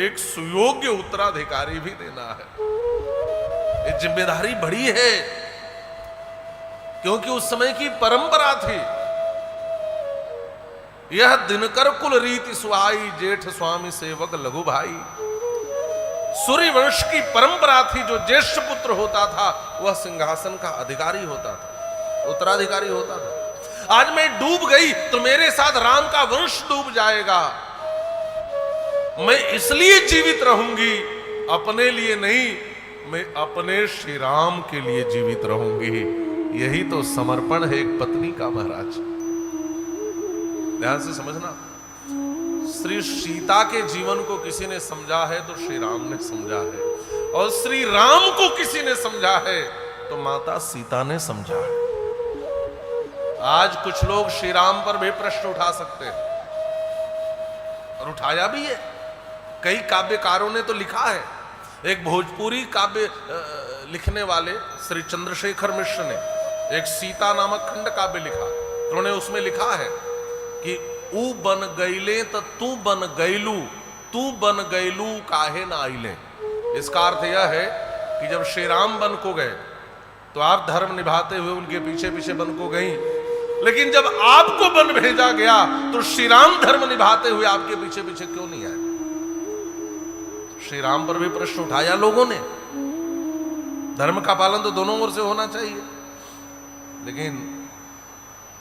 एक सुयोग्य उत्तराधिकारी भी देना है। ये जिम्मेदारी बड़ी है, क्योंकि उस समय की परंपरा थी, यह दिनकर कुल रीति सुहाई, जेठ स्वामी सेवक लघु भाई। सूर्य वंश की परंपरा थी, जो ज्येष्ठ पुत्र होता था वह सिंहासन का अधिकारी होता था, उत्तराधिकारी होता था। आज मैं डूब गई तो मेरे साथ राम का वंश डूब जाएगा। मैं इसलिए जीवित रहूंगी, अपने लिए नहीं, मैं अपने श्री राम के लिए जीवित रहूंगी। यही तो समर्पण है एक पत्नी का महाराज। ध्यान से समझना, श्री सीता के जीवन को किसी ने समझा है तो श्री राम ने समझा है, और श्री राम को किसी ने समझा है तो माता सीता ने समझा है। आज कुछ लोग श्री राम पर भी प्रश्न उठा सकते हैं, और उठाया भी है। कई काव्यकारों ने तो लिखा है। एक भोजपुरी काव्य लिखने वाले श्री चंद्रशेखर मिश्र ने एक सीता नामक खंड काव्य लिखा। उन्होंने उसमें लिखा है कि ऊ बन गईले तो तू बन गईलू, तू बन गईलू काहे ना आइले। इसका अर्थ यह है कि जब श्री राम बन को गए तो आप धर्म निभाते हुए उनके पीछे पीछे बन को गई, लेकिन जब आपको बन भेजा गया तो श्री राम धर्म निभाते हुए आपके पीछे पीछे क्यों नहीं आए? श्री राम पर भी प्रश्न उठाया लोगों ने। धर्म का पालन तो दोनों ओर से होना चाहिए, लेकिन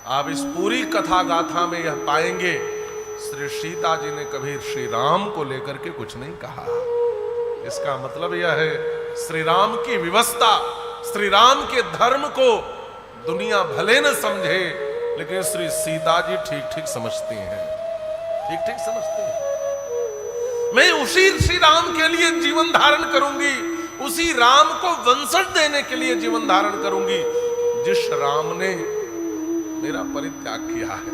आप इस पूरी कथा गाथा में यह पाएंगे श्री सीता जी ने कभी श्री राम को लेकर के कुछ नहीं कहा। इसका मतलब यह है श्री राम की व्यवस्था, श्री राम के धर्म को दुनिया भले न समझे, लेकिन श्री सीता जी ठीक ठीक समझती हैं, ठीक ठीक समझती हैं। मैं उसी श्री राम के लिए जीवन धारण करूंगी, उसी राम को वंशज देने के लिए जीवन धारण करूंगी जिस राम ने मेरा परित्याग किया है।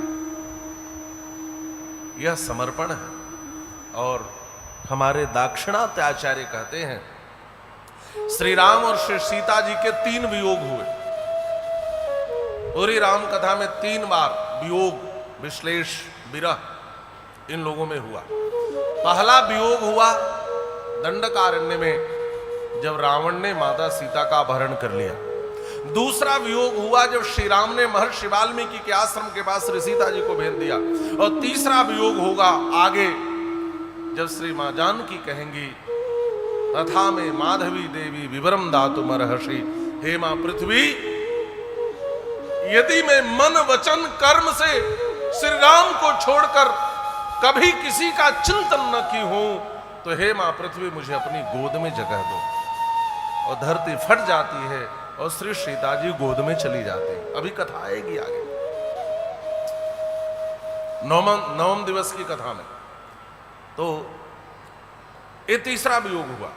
यह समर्पण है। और हमारे दाक्षिणात्याचार्य कहते हैं श्री राम और श्री सीता जी के 3 वियोग हुए। पूरी राम कथा में 3 बार वियोग, विश्लेष, विरह इन लोगों में हुआ। पहला वियोग हुआ दंडकारण्य में, जब रावण ने माता सीता का अपहरण कर लिया। दूसरा वियोग हुआ जब श्री राम ने महर्षि वाल्मीकि के आश्रम के पास श्री सीता जी को भेज दिया। और तीसरा वियोग होगा आगे, जब श्री मां जानकी कहेंगी तथा में माधवी देवी विवरम दातु मरहषि। हे मां पृथ्वी, यदि मैं मन वचन कर्म से श्री राम को छोड़कर कभी किसी का चिंतन न की हूं, तो हे मां पृथ्वी मुझे अपनी गोद में जगह दो। और धरती फट जाती है और श्री सीता जी गोद में चली जाती है। अभी कथा आएगी आगे, नवम दिवस की कथा में। तो ये तीसरा वियोग हुआ।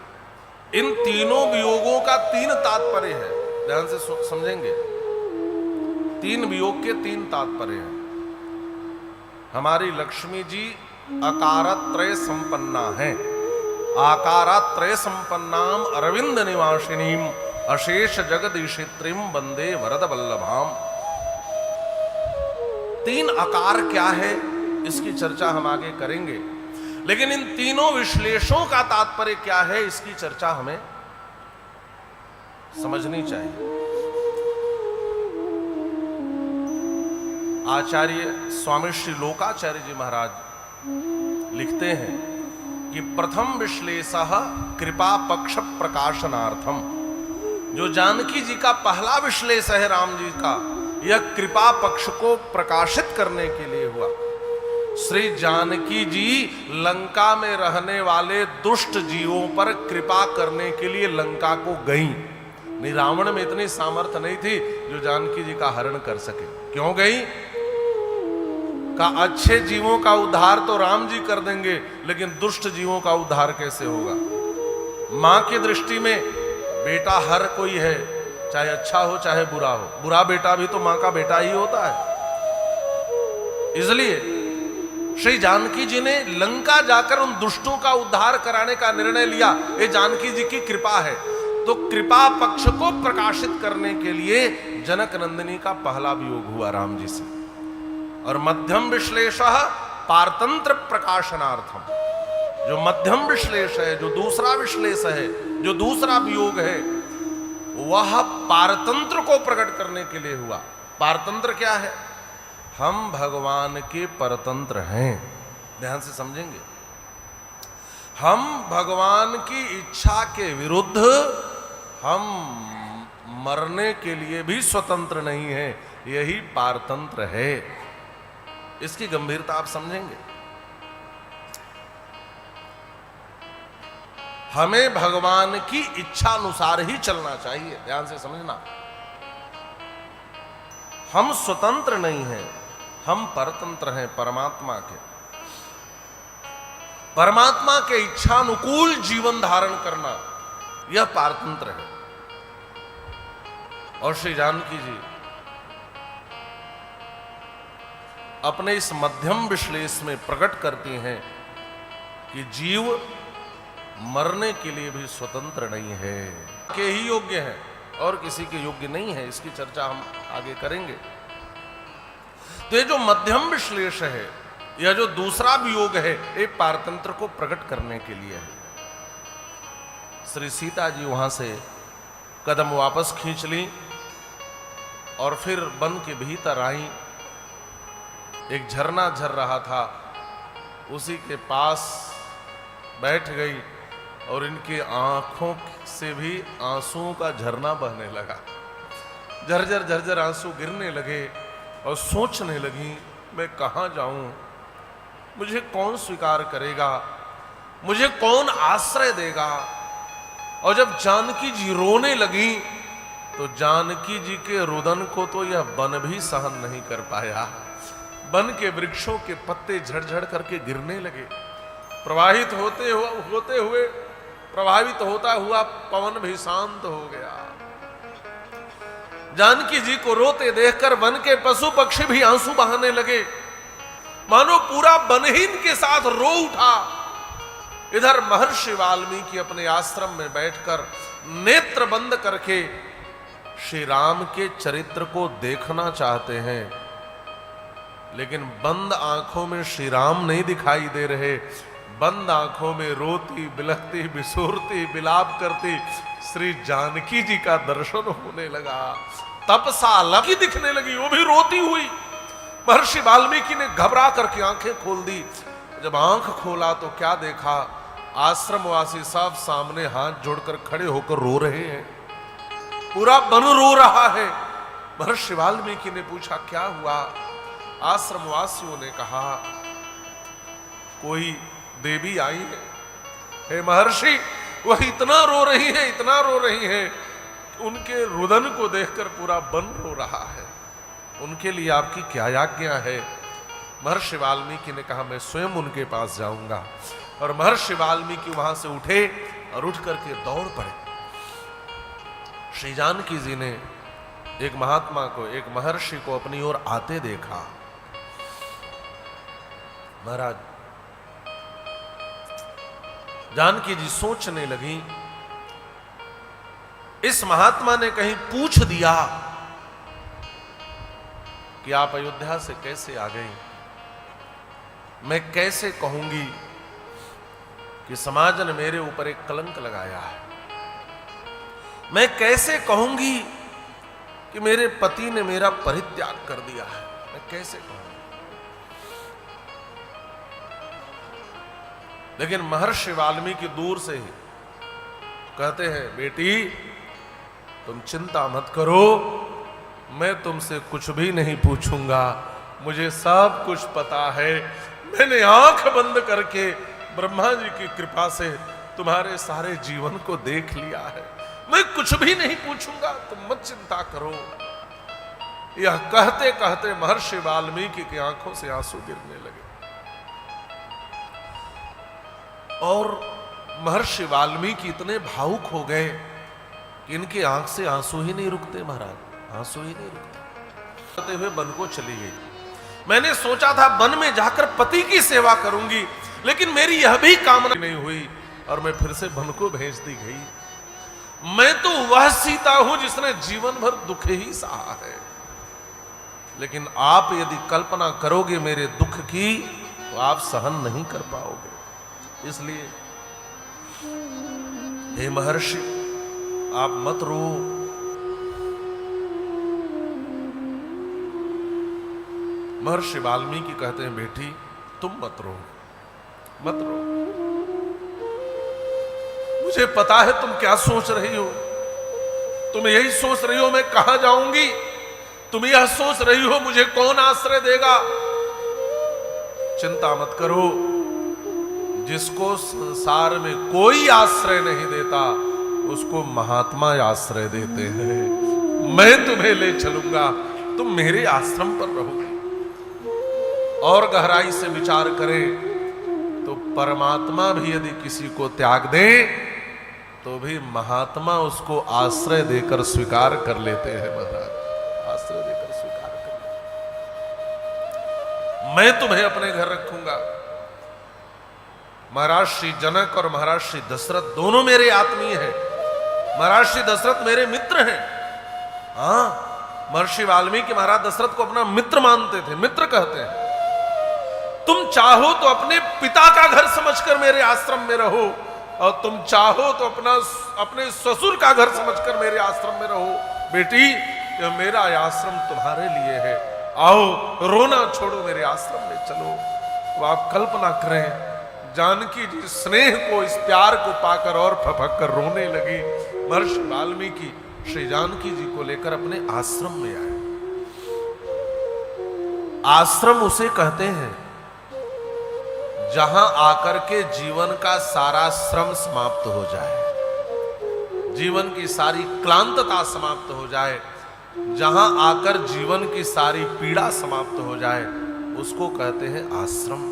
इन तीनों वियोगों का 3 तात्पर्य है, ध्यान से समझेंगे। 3 वियोग के 3 तात्पर्य हैं। हमारी लक्ष्मी जी अकारत्रय संपन्ना है। आकारात्रय संपन्नाम अरविंद निवासिनीम अशेष जगदीशित्रीम वंदे वरद वल्लभाम। 3 आकार क्या है इसकी चर्चा हम आगे करेंगे, लेकिन इन तीनों विश्लेषों का तात्पर्य क्या है इसकी चर्चा हमें समझनी चाहिए। आचार्य स्वामी श्री लोकाचार्य जी महाराज लिखते हैं कि प्रथम विश्लेषः कृपा पक्ष प्रकाशनार्थम। जो जानकी जी का पहला विश्लेष है राम जी का, यह कृपा पक्ष को प्रकाशित करने के लिए हुआ। श्री जानकी जी लंका में रहने वाले दुष्ट जीवों पर कृपा करने के लिए लंका को गईं। नहीं, रावण में इतनी सामर्थ्य नहीं थी जो जानकी जी का हरण कर सके। क्यों गई? का अच्छे जीवों का उद्धार तो राम जी कर देंगे, लेकिन दुष्ट जीवों का उद्धार कैसे होगा? मां की दृष्टि में बेटा हर कोई है, चाहे अच्छा हो चाहे बुरा हो। बुरा बेटा भी तो मां का बेटा ही होता है। इसलिए श्री जानकी जी ने लंका जाकर उन दुष्टों का उद्धार कराने का निर्णय लिया। ये जानकी जी की कृपा है। तो कृपा पक्ष को प्रकाशित करने के लिए जनक नंदिनी का पहला वियोग हुआ राम जी से। और मध्यम विश्लेष पारतंत्र प्रकाशनार्थम, जो मध्यम विश्लेष है, जो दूसरा विश्लेष है, जो दूसरा वियोग है, वह पारतंत्र को प्रकट करने के लिए हुआ। पारतंत्र क्या है? हम भगवान के परतंत्र हैं। ध्यान से समझेंगे। हम भगवान की इच्छा के विरुद्ध हम मरने के लिए भी स्वतंत्र नहीं है। यही पारतंत्र है। इसकी गंभीरता आप समझेंगे। हमें भगवान की इच्छा अनुसार ही चलना चाहिए। ध्यान से समझना। हम स्वतंत्र नहीं हैं, हम परतंत्र हैं परमात्मा के। परमात्मा के इच्छानुकूल जीवन धारण करना, यह पारतंत्र है। और श्री जानकी जी अपने इस मध्यम विश्लेष में प्रकट करती हैं कि जीव मरने के लिए भी स्वतंत्र नहीं है, के ही योग्य है और किसी के योग्य नहीं है। इसकी चर्चा हम आगे करेंगे। तो ये जो मध्यम विश्लेष है, यह जो दूसरा वियोग है, ये पारतंत्र को प्रकट करने के लिए है। श्री सीता जी वहां से कदम वापस खींच ली और फिर वन के भीतर आई। एक झरना झर रहा था, उसी के पास बैठ गई और इनकी आंखों से भी आंसुओं का झरना बहने लगा। झरझर झरझर आंसू गिरने लगे और सोचने लगी, मैं कहां जाऊं? मुझे कौन स्वीकार करेगा? मुझे कौन आश्रय देगा? और जब जानकी जी रोने लगी तो जानकी जी के रुदन को तो यह वन भी सहन नहीं कर पाया। वन के वृक्षों के पत्ते झड़झड़ करके गिरने लगे। प्रवाहित होते हुए प्रभावित होता हुआ पवन भी शांत हो गया। जानकी जी को रोते देखकर वन के पशु पक्षी भी आंसू बहाने लगे, मानो पूरा वन ही इनके साथ रो उठा। इधर महर्षि वाल्मीकि अपने आश्रम में बैठकर नेत्र बंद करके श्री राम के चरित्र को देखना चाहते हैं, लेकिन बंद आंखों में श्री राम नहीं दिखाई दे रहे। बंद आंखों में रोती बिलखती बिसोरती बिलाप करती श्री जानकी जी का दर्शन होने लगा। तपसा लगी दिखने लगी, वो भी रोती हुई। महर्षि वाल्मीकि ने घबरा करके आंखें खोल दी। जब आंख खोला तो क्या देखा? आश्रमवासी सब सामने हाथ जोड़कर खड़े होकर रो रहे हैं। पूरा वन रो रहा है। महर्षि वाल्मीकि ने पूछा, क्या हुआ? आश्रमवासियों ने कहा, कोई देवी आई है। हे महर्षि, वह इतना रो रही है, इतना रो रही है, उनके रुदन को देखकर पूरा वन रो रहा है। उनके लिए आपकी क्या आज्ञा है? महर्षि वाल्मीकि ने कहा, मैं स्वयं उनके पास जाऊंगा। और महर्षि वाल्मीकि वहां से उठे और उठ करके दौड़ पड़े। श्री जानकी जी ने एक महात्मा को, एक महर्षि को अपनी ओर आते देखा। महाराज, जानकी जी सोचने लगी, इस महात्मा ने कहीं पूछ दिया कि आप अयोध्या से कैसे आ गए? मैं कैसे कहूंगी कि समाज ने मेरे ऊपर एक कलंक लगाया है? मैं कैसे कहूंगी कि मेरे पति ने मेरा परित्याग कर दिया है? मैं कैसे कहूंगी? लेकिन महर्षि वाल्मीकि दूर से ही कहते हैं, बेटी तुम चिंता मत करो, मैं तुमसे कुछ भी नहीं पूछूंगा, मुझे सब कुछ पता है। मैंने आंख बंद करके ब्रह्मा जी की कृपा से तुम्हारे सारे जीवन को देख लिया है। मैं कुछ भी नहीं पूछूंगा, तुम मत चिंता करो। यह कहते कहते महर्षि वाल्मीकि की आंखों से आंसू गिरने लगे और महर्षि वाल्मीकि इतने भावुक हो गए कि इनकी आंख से आंसू ही नहीं रुकते। महाराज आंसू ही नहीं रुकते। कहते हुए वन को चली गई। मैंने सोचा था वन में जाकर पति की सेवा करूंगी, लेकिन मेरी यह भी कामना नहीं हुई और मैं फिर से वन को भेज दी गई। मैं तो वह सीता हूं जिसने जीवन भर दुख ही सहा है, लेकिन आप यदि कल्पना करोगे मेरे दुख की तो आप सहन नहीं कर पाओगे। इसलिए हे महर्षि, आप मत रो। महर्षि वाल्मीकि कहते हैं, बेटी तुम मत रो, मत रो। मुझे पता है तुम क्या सोच रही हो। तुम यही सोच रही हो मैं कहां जाऊंगी। तुम यह सोच रही हो मुझे कौन आश्रय देगा। चिंता मत करो, जिसको संसार में कोई आश्रय नहीं देता उसको महात्मा आश्रय देते हैं। मैं तुम्हें ले चलूंगा, तुम मेरे आश्रम पर रहोगे। और गहराई से विचार करें तो परमात्मा भी यदि किसी को त्याग दे तो भी महात्मा उसको आश्रय देकर स्वीकार कर लेते हैं। महाराज आश्रय देकर स्वीकार कर लेते। मैं तुम्हें अपने घर रखूंगा। महाराज श्री जनक और महाराज श्री दशरथ दोनों मेरे आत्मीय हैं। महाराज श्री दशरथ मेरे मित्र हैं। हाँ, महर्षि वाल्मीकि महाराज दशरथ को अपना मित्र मानते थे, मित्र कहते हैं। तुम चाहो तो अपने पिता का घर समझकर मेरे आश्रम में रहो, और तुम चाहो तो अपने ससुर का घर समझकर मेरे आश्रम में रहो। बेटी, यह मेरा आश्रम तुम्हारे लिए है। आओ, रोना छोड़ो, मेरे आश्रम में चलो। तो आप कल्पना करें, जानकी जी स्नेह को, इस प्यार को पाकर और फपक कर रोने लगी। महर्षि वाल्मीकि श्री जानकी जी को लेकर अपने आश्रम में आए। आश्रम उसे कहते हैं जहां आकर के जीवन का सारा श्रम समाप्त हो जाए, जीवन की सारी क्लांतता समाप्त हो जाए, जहां आकर जीवन की सारी पीड़ा समाप्त हो जाए, उसको कहते हैं आश्रम।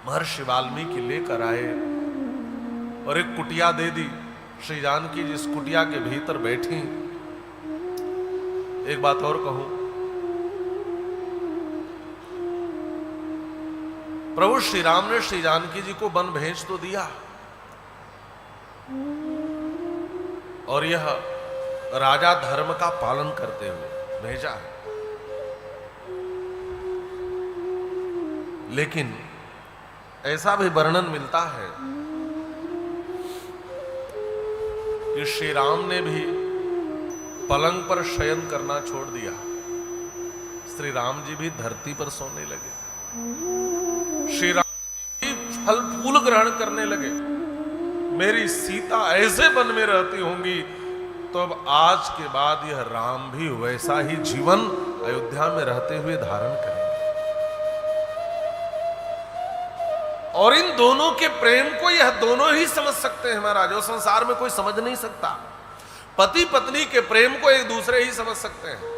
महर्षि वाल्मीकि लेकर आए और एक कुटिया दे दी। श्री जानकी जी इस कुटिया के भीतर बैठी। एक बात और कहूं, प्रभु श्री राम ने श्री जानकी जी को वन भेज तो दिया, और यह राजा धर्म का पालन करते हुए भेजा है, लेकिन ऐसा भी वर्णन मिलता है कि श्री राम ने भी पलंग पर शयन करना छोड़ दिया। श्री राम जी भी धरती पर सोने लगे। श्री राम जी फल फूल ग्रहण करने लगे। मेरी सीता ऐसे वन में रहती होंगी तो अब आज के बाद यह राम भी वैसा ही जीवन अयोध्या में रहते हुए धारण करेंगे। और इन दोनों के प्रेम को यह दोनों ही समझ सकते हैं महाराज, और संसार में कोई समझ नहीं सकता। पति पत्नी के प्रेम को एक दूसरे ही समझ सकते हैं।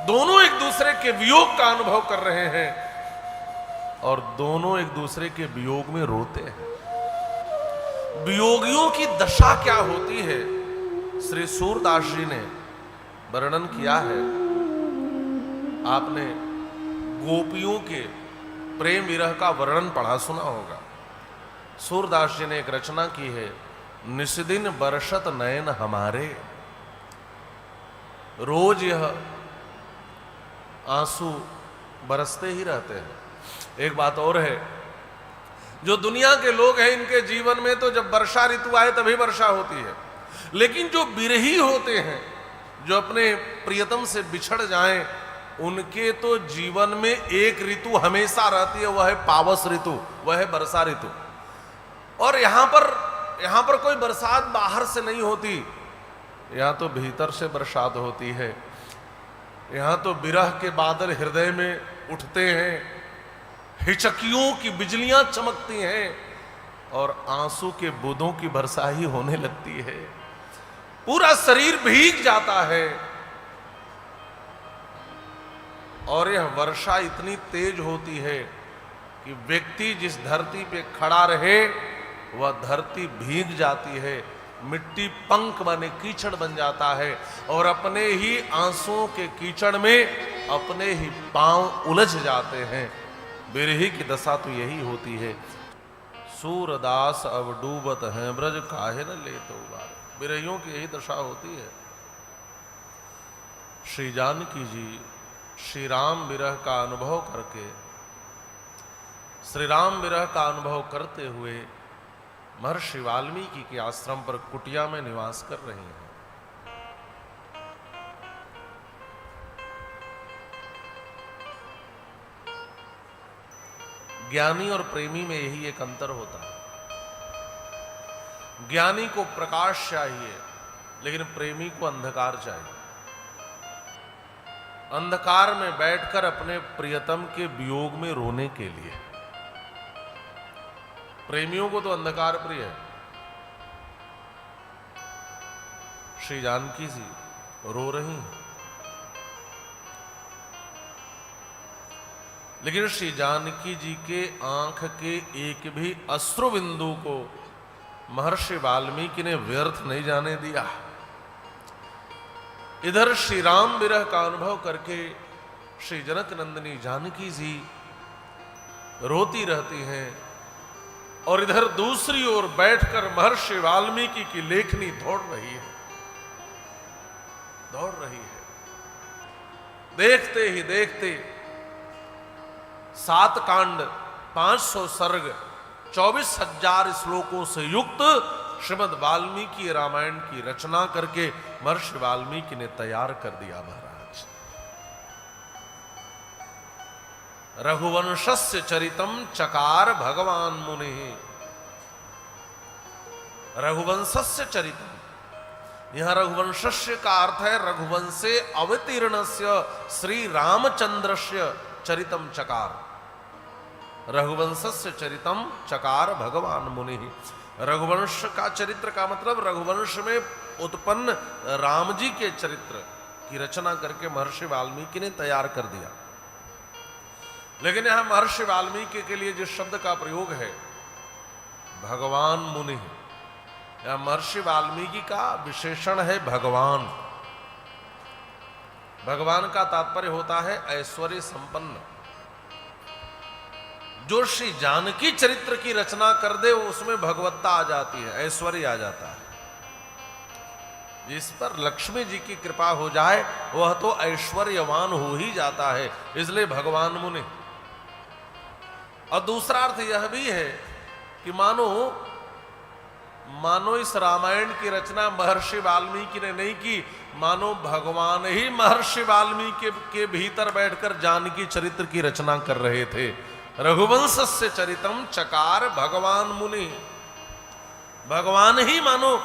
दोनों एक दूसरे के वियोग का अनुभव कर रहे हैं और दोनों एक दूसरे के वियोग में रोते हैं। वियोगियों की दशा क्या होती है, श्री सूरदास जी ने वर्णन किया है। आपने गोपियों के प्रेम विरह का वर्णन पढ़ा सुना होगा। सूरदास जी ने एक रचना की है, निस्दिन बरसत नयन हमारे। रोज यह आंसू बरसते ही रहते हैं। एक बात और है, जो दुनिया के लोग हैं इनके जीवन में तो जब वर्षा ऋतु आए तभी वर्षा होती है, लेकिन जो विरही होते हैं, जो अपने प्रियतम से बिछड़ जाएं, उनके तो जीवन में एक ऋतु हमेशा रहती है, वह है पावस ऋतु, वह है वर्षा ऋतु। और यहां पर कोई बरसात बाहर से नहीं होती, यहाँ तो भीतर से बरसात होती है, यहाँ तो विरह के बादल हृदय में उठते हैं, हिचकियों की बिजलियां चमकती हैं और आंसू के बूंदों की बरसाही होने लगती है, पूरा शरीर भीग जाता है। और यह वर्षा इतनी तेज होती है कि व्यक्ति जिस धरती पे खड़ा रहे वह धरती भीग जाती है, मिट्टी पंख बने कीचड़ बन जाता है और अपने ही आंसुओं के कीचड़ में अपने ही पांव उलझ जाते हैं। बिरही की दशा तो यही होती है। सूरदास अब डूबत हैं ब्रज काहे न ले तो बार। बिरहियों की यही दशा होती है। श्री जानकी जी श्री राम विरह का अनुभव करके, श्री राम विरह का अनुभव करते हुए महर्षि वाल्मीकि के आश्रम पर कुटिया में निवास कर रही हैं। ज्ञानी और प्रेमी में यही एक अंतर होता है। ज्ञानी को प्रकाश चाहिए लेकिन प्रेमी को अंधकार चाहिए। अंधकार में बैठकर अपने प्रियतम के वियोग में रोने के लिए। प्रेमियों को तो अंधकार प्रिय है। श्री जानकी जी रो रही हैं, लेकिन श्री जानकी जी के आंख के एक भी अश्रु बिंदु को महर्षि वाल्मीकि ने व्यर्थ नहीं जाने दिया। इधर श्री राम विरह का अनुभव करके श्री जनक नंदिनी जानकी जी रोती रहती हैं और इधर दूसरी ओर बैठकर महर्षि वाल्मीकि की लेखनी दौड़ रही है, दौड़ रही है। देखते ही देखते 7 कांड 500 सर्ग 24,000 श्लोकों से युक्त श्रीमद् वाल्मीकि रामायण की रचना करके महर्षि वाल्मीकि ने तैयार कर दिया। महाराज रघुवंशस्य चरितम चकार भगवान मुनि। रघुवंशस्य चरितम, यहां रघुवंशस्य का अर्थ है रघुवंशे अवतीर्णस्य श्री रामचंद्रस्य चरितम चकार। रघुवंशस्य चरितम चकार भगवान मुनि। रघुवंश का चरित्र का मतलब रघुवंश में उत्पन्न राम जी के चरित्र की रचना करके महर्षि वाल्मीकि ने तैयार कर दिया। लेकिन यहां महर्षि वाल्मीकि के लिए जिस शब्द का प्रयोग है भगवान मुनि, यहां महर्षि वाल्मीकि का विशेषण है भगवान। भगवान का तात्पर्य होता है ऐश्वर्य संपन्न। जो श्री जानकी चरित्र की रचना कर दे उसमें भगवत्ता आ जाती है, ऐश्वर्य आ जाता है। जिस पर लक्ष्मी जी की कृपा हो जाए वह तो ऐश्वर्यवान हो ही जाता है, इसलिए भगवान मुनि। और दूसरा अर्थ यह भी है कि मानो इस रामायण की रचना महर्षि वाल्मीकि ने नहीं की, मानो भगवान ही महर्षि वाल्मीकि के भीतर बैठकर जानकी चरित्र की रचना कर रहे थे। रघुवंशस्य चरितम चकार भगवान मुनि। भगवान ही मानो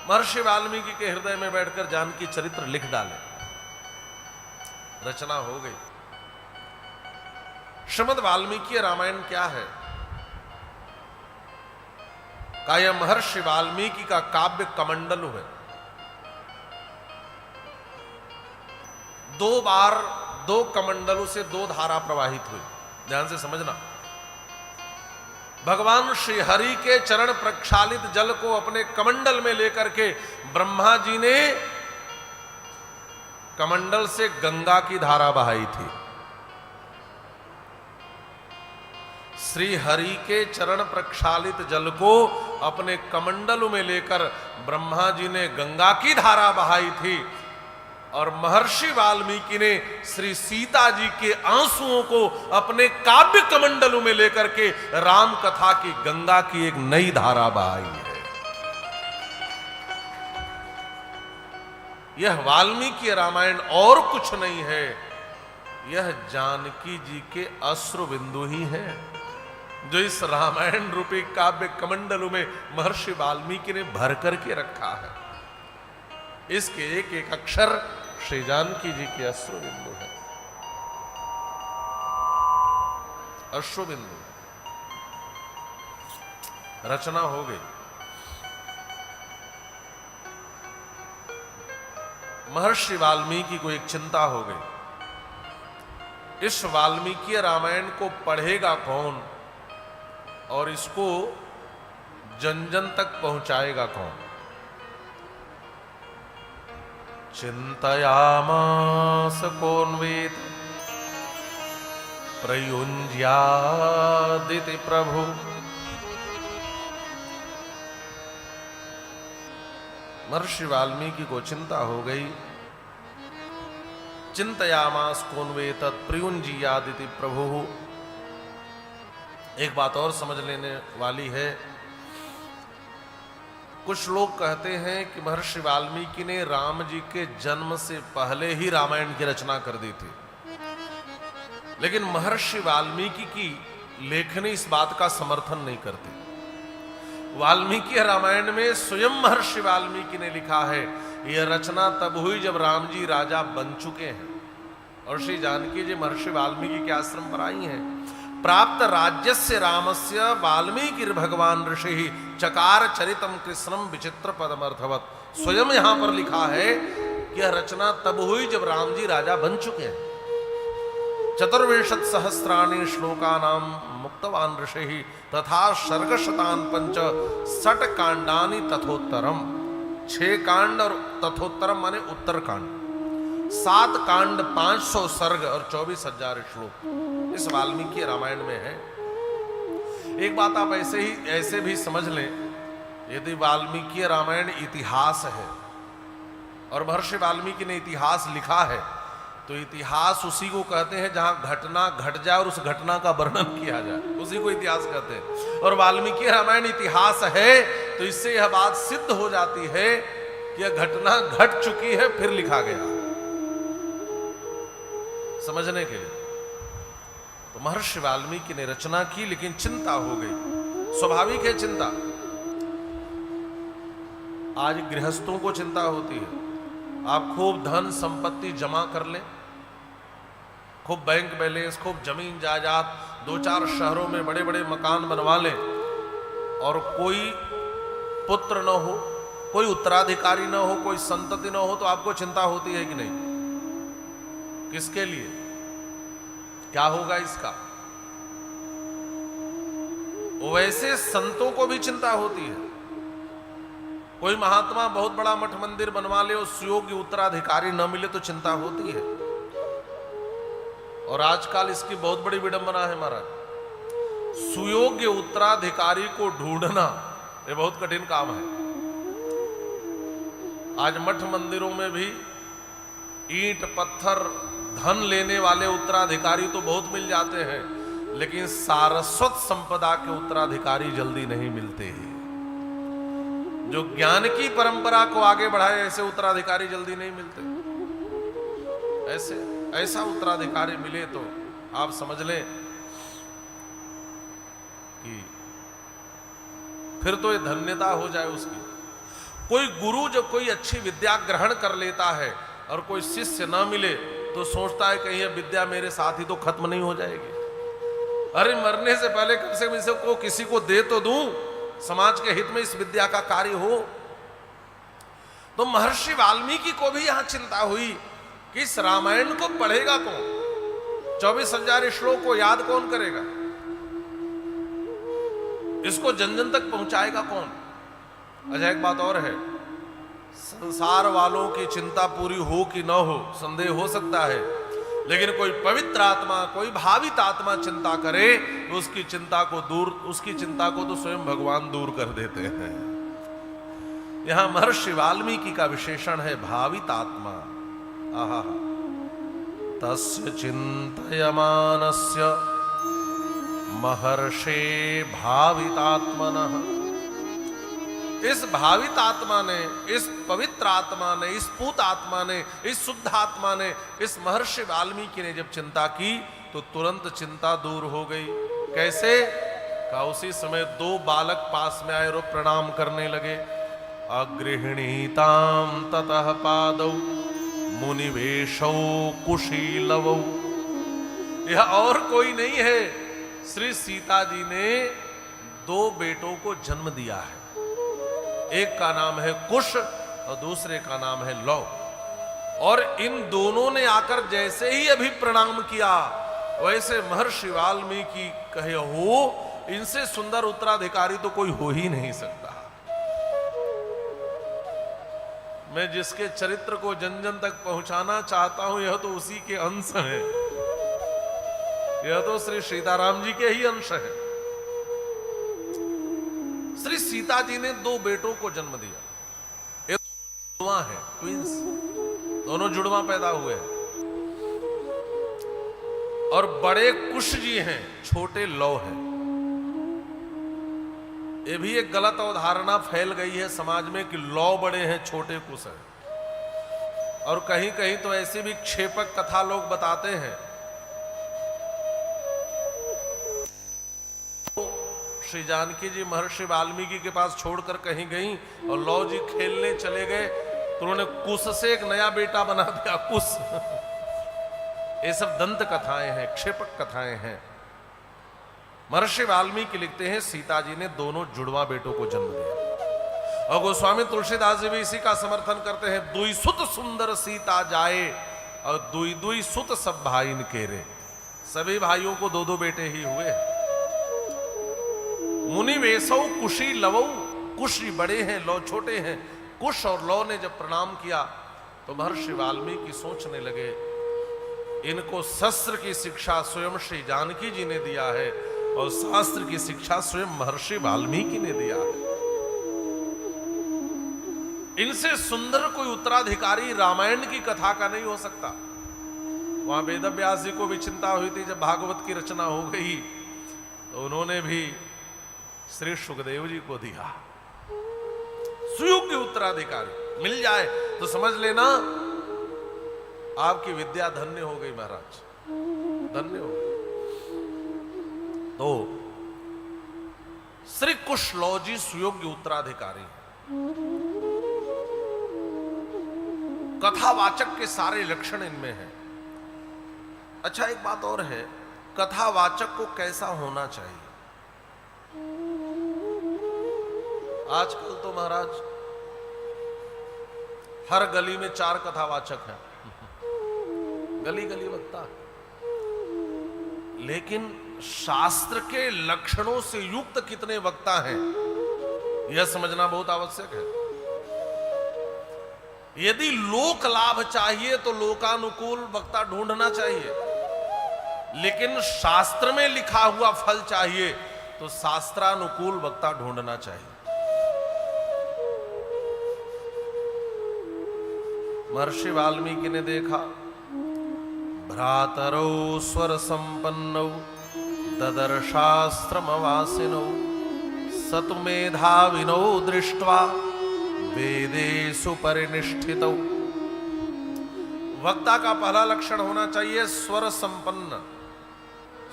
महर्षि वाल्मीकि के हृदय में बैठकर जानकी चरित्र लिख डाले, रचना हो गई। श्रीमद् वाल्मीकि रामायण क्या है? का यह महर्षि वाल्मीकि का काव्य कमंडलु है। 2 बार 2 कमंडलों से 2 धारा प्रवाहित हुई। ध्यान से समझना। भगवान श्री हरि के चरण प्रक्षालित जल को अपने कमंडल में लेकर के ब्रह्मा जी ने कमंडल से गंगा की धारा बहाई थी। श्री हरि के चरण प्रक्षालित जल को अपने कमंडल में लेकर ब्रह्मा जी ने गंगा की धारा बहाई थी और महर्षि वाल्मीकि ने श्री सीता जी के आंसुओं को अपने काव्य कमंडलों में लेकर के राम कथा की गंगा की एक नई धारा बहाई है। यह वाल्मीकि रामायण और कुछ नहीं है, यह जानकी जी के अश्रु बिंदु ही है जो इस रामायण रूपी काव्य कमंडलों में महर्षि वाल्मीकि ने भर करके रखा है। इसके एक एक अक्षर श्री जानकी जी के अश्रु बिंदु है। अश्रु बिंदु रचना हो गई। महर्षि वाल्मीकि को एक चिंता हो गई, इस वाल्मीकि रामायण को पढ़ेगा कौन और इसको जन जन तक पहुंचाएगा कौन। चिंतयामास कोन्वेत प्रयुञ्ज्यादिति प्रभु। महर्षि वाल्मीकि को चिंता हो गई। चिंतयामास कोन्वेत प्रयुञ्ज्यादिति प्रभु। एक बात और समझ लेने वाली है, कुछ लोग कहते हैं कि महर्षि वाल्मीकि ने राम जी के जन्म से पहले ही रामायण की रचना कर दी थी, लेकिन महर्षि वाल्मीकि की लेखनी इस बात का समर्थन नहीं करती। वाल्मीकि रामायण में स्वयं महर्षि वाल्मीकि ने लिखा है, यह रचना तब हुई जब राम जी राजा बन चुके हैं और श्री जानकी जी महर्षि वाल्मीकि के आश्रम पर आई हैं। प्राप्त राज्यस्य रामस्य वाल्मीकि भगवान ऋषि चकार चरितम कृष्णम विचित्र पदमर्थवत। स्वयं यहां पर लिखा है कि यह रचना तब हुई जब राम जी राजा बन चुके हैं। चतुर्विंशत सहस्राणि श्लोकानां मुक्तवान ऋषि तथा सर्गशतान पंच सट कांडानि तथोत्तरम। 6 कांड और तथोत्तरम माने उत्तर कांड, 7 कांड 500 सर्ग और 24,000 श्लोक इस वाल्मीकि रामायण में है। एक बात आप ऐसे भी समझ लें, यदि वाल्मीकि रामायण इतिहास है और महर्षि वाल्मीकि ने इतिहास लिखा है, तो इतिहास उसी को कहते हैं जहां घटना घट जाए और उस घटना का वर्णन किया जाए, उसी को इतिहास कहते हैं। और वाल्मीकि रामायण इतिहास है तो इससे यह बात सिद्ध हो जाती है कि यह घटना घट चुकी है, फिर लिखा गया। समझने के लिए तो महर्षि वाल्मीकि ने रचना की, लेकिन चिंता हो गई। स्वाभाविक है चिंता, आज गृहस्थों को चिंता होती है। आप खूब धन संपत्ति जमा कर लें, खूब बैंक बैलेंस, खूब जमीन जायदाद, 2-4 शहरों में बड़े बड़े मकान बनवा लें और कोई पुत्र न हो, कोई उत्तराधिकारी न हो, कोई संतति न हो, तो आपको चिंता होती है कि नहीं? किसके लिए, क्या होगा इसका? वैसे संतों को भी चिंता होती है। कोई महात्मा बहुत बड़ा मठ मंदिर बनवा ले और सुयोग्य उत्तराधिकारी न मिले तो चिंता होती है। और आजकल इसकी बहुत बड़ी विडंबना है महाराज, सुयोग्य उत्तराधिकारी को ढूंढना ये बहुत कठिन काम है। आज मठ मंदिरों में भी ईंट पत्थर धन लेने वाले उत्तराधिकारी तो बहुत मिल जाते हैं, लेकिन सारस्वत संपदा के उत्तराधिकारी जल्दी नहीं मिलते हैं। जो ज्ञान की परंपरा को आगे बढ़ाए ऐसे उत्तराधिकारी जल्दी नहीं मिलते। ऐसा उत्तराधिकारी मिले तो आप समझ लें कि फिर तो ये धन्यता हो जाए उसकी। कोई गुरु जब कोई अच्छी विद्या ग्रहण कर लेता है और कोई शिष्य ना मिले तो सोचता है कहीं यह विद्या मेरे साथ ही तो खत्म नहीं हो जाएगी। अरे मरने से पहले कम से कम इसको किसी को दे तो दूं, समाज के हित में इस विद्या का कार्य हो। तो महर्षि वाल्मीकि को भी यहां चिंता हुई कि इस रामायण को पढ़ेगा कौन, 24,000 श्लोक को याद कौन करेगा, इसको जन जन तक पहुंचाएगा कौन। अच्छा एक बात और है, संसार वालों की चिंता पूरी हो कि न हो संदेह हो सकता है, लेकिन कोई पवित्र आत्मा, कोई भावित आत्मा चिंता करे तो उसकी चिंता को तो स्वयं भगवान दूर कर देते हैं। यहां महर्षि वाल्मीकि का विशेषण है भावित आत्मा। आहा, तस्य चिंतयमानस्य महर्षे भावितात्मनः। इस भावित आत्मा ने, इस पवित्र आत्मा ने, इस पूत आत्मा ने, इस शुद्ध आत्मा ने, इस महर्षि वाल्मीकि ने जब चिंता की तो तुरंत चिंता दूर हो गई। कैसे? का उसी समय 2 बालक पास में आए और प्रणाम करने लगे। अगृहणीताम ततः पादौ मुनिवेशौ कुशीलवौ। यह और कोई नहीं है, श्री सीता जी ने 2 बेटों को जन्म दिया है। एक का नाम है कुश और दूसरे का नाम है लव। और इन दोनों ने आकर जैसे ही अभी प्रणाम किया, वैसे महर्षि वाल्मीकि कहे, हो इनसे सुंदर उत्तराधिकारी तो कोई हो ही नहीं सकता। मैं जिसके चरित्र को जन जन तक पहुंचाना चाहता हूं, यह तो उसी के अंश है। यह तो श्री सीताराम जी के ही अंश है। श्री सीता जी ने 2 बेटों को जन्म दिया। एक जुड़वा है, ट्विंस, दोनों जुड़वा पैदा हुए हैं। और बड़े कुश जी हैं, छोटे लव हैं। ये भी एक गलत अवधारणा फैल गई है समाज में कि लव बड़े हैं, छोटे कुश हैं। और कहीं कहीं तो ऐसी भी क्षेपक कथा लोग बताते हैं। श्री जानकी जी महर्षि वाल्मीकि के पास छोड़कर कहीं गई और लव जी खेलने चले गए, तो उन्होंने कुश से एक नया बेटा बना दिया, कुश। ये सब दंत कथाएं हैं, क्षेपक कथाएं हैं। महर्षि वाल्मीकि लिखते हैं, सीता जी ने दोनों जुड़वा बेटों को जन्म दिया। और गोस्वामी तुलसीदास जी भी इसी का समर्थन करते हैं। दुई सुत सुंदर सीता जाए और दुई दुई सुत सब भाई केरे। सभी भाइयों को 2-2 बेटे ही हुए। मुनि वेशौ कुशी लवौ। कुशी बड़े हैं, लौ छोटे हैं। कुश और लौ ने जब प्रणाम किया तो महर्षि वाल्मीकि सोचने लगे, इनको शस्त्र की शिक्षा स्वयं श्री जानकी जी ने दिया है और शास्त्र की शिक्षा स्वयं महर्षि वाल्मीकि ने दिया है। इनसे सुंदर कोई उत्तराधिकारी रामायण की कथा का नहीं हो सकता। वहां वेदव्यास जी को भी चिंता हुई थी, जब भागवत की रचना हो गई तो उन्होंने भी श्री सुखदेव जी को दिया। सुयोग्य उत्तराधिकारी मिल जाए तो समझ लेना आपकी विद्या धन्य हो गई महाराज, धन्य हो गई। तो श्री कुशलव जी सुयोग्य उत्तराधिकारी हैं। कथावाचक के सारे लक्षण इनमें हैं। अच्छा, एक बात और है, कथावाचक को कैसा होना चाहिए? आजकल तो महाराज हर गली में 4 कथावाचक हैं, गली गली वक्ता। लेकिन शास्त्र के लक्षणों से युक्त कितने वक्ता हैं, यह समझना बहुत आवश्यक है। यदि लोक लाभ चाहिए तो लोकानुकूल वक्ता ढूंढना चाहिए, लेकिन शास्त्र में लिखा हुआ फल चाहिए तो शास्त्रानुकूल वक्ता ढूंढना चाहिए। महर्षि वाल्मीकि ने देखा, भ्रातरौ स्वर संपन्नौ ददर्शास्त्रमवासिनौ सतुमेधाविनौ दृष्ट्वा वेदेषु परिनिष्ठितौ। वक्ता का पहला लक्षण होना चाहिए स्वर संपन्न,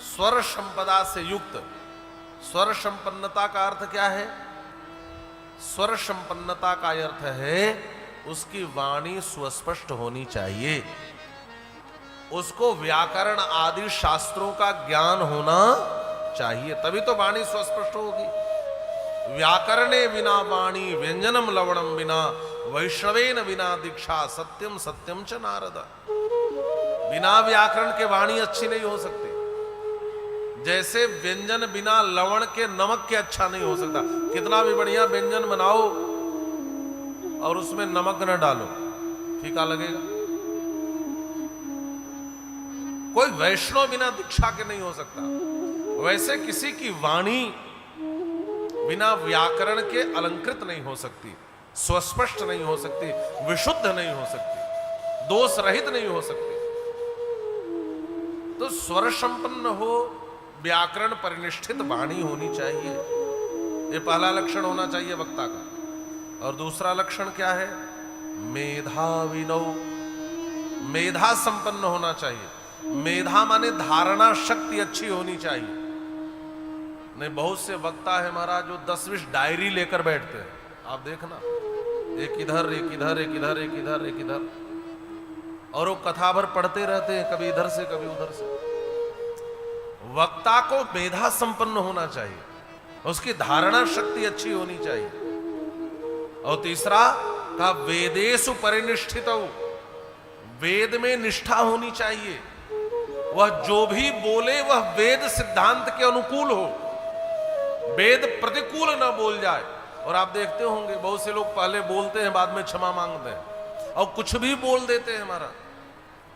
स्वर संपदा से युक्त। स्वर संपन्नता का अर्थ क्या है? स्वर संपन्नता का अर्थ है उसकी वाणी सुस्पष्ट होनी चाहिए, उसको व्याकरण आदि शास्त्रों का ज्ञान होना चाहिए, तभी तो वाणी सुस्पष्ट होगी। व्याकरणे विना वाणी व्यंजनम लवणम बिना वैष्णवेन बिना दीक्षा सत्यम सत्यम च नारद। बिना व्याकरण के वाणी अच्छी नहीं हो सकती। जैसे व्यंजन बिना लवण के नमक के अच्छा नहीं हो सकता। कितना भी बढ़िया व्यंजन बनाओ और उसमें नमक न डालो, फीका लगेगा। कोई वैष्णव बिना दीक्षा के नहीं हो सकता। वैसे किसी की वाणी बिना व्याकरण के अलंकृत नहीं हो सकती, स्वस्पष्ट नहीं हो सकती, विशुद्ध नहीं हो सकती, दोष रहित नहीं हो सकती। तो स्वर संपन्न हो, व्याकरण परिनिष्ठित वाणी होनी चाहिए, ये पहला लक्षण होना चाहिए वक्ता का। और दूसरा लक्षण क्या है? मेधाविनौ, मेधा संपन्न होना चाहिए। मेधा माने धारणा शक्ति अच्छी होनी चाहिए। नहीं, बहुत से वक्ता है महाराज जो 10-20 डायरी लेकर बैठते हैं, आप देखना एक इधर एक इधर एक इधर एक इधर एक इधर, और वो कथा भर पढ़ते रहते हैं, कभी इधर से कभी उधर से। वक्ता को मेधा संपन्न होना चाहिए, उसकी धारणा शक्ति अच्छी होनी चाहिए। और तीसरा का वेदेषु परिनिष्ठित, वेद में निष्ठा होनी चाहिए। वह जो भी बोले वह वेद सिद्धांत के अनुकूल हो, वेद प्रतिकूल न बोल जाए। और आप देखते होंगे बहुत से लोग पहले बोलते हैं, बाद में क्षमा मांगते हैं, और कुछ भी बोल देते हैं। हमारा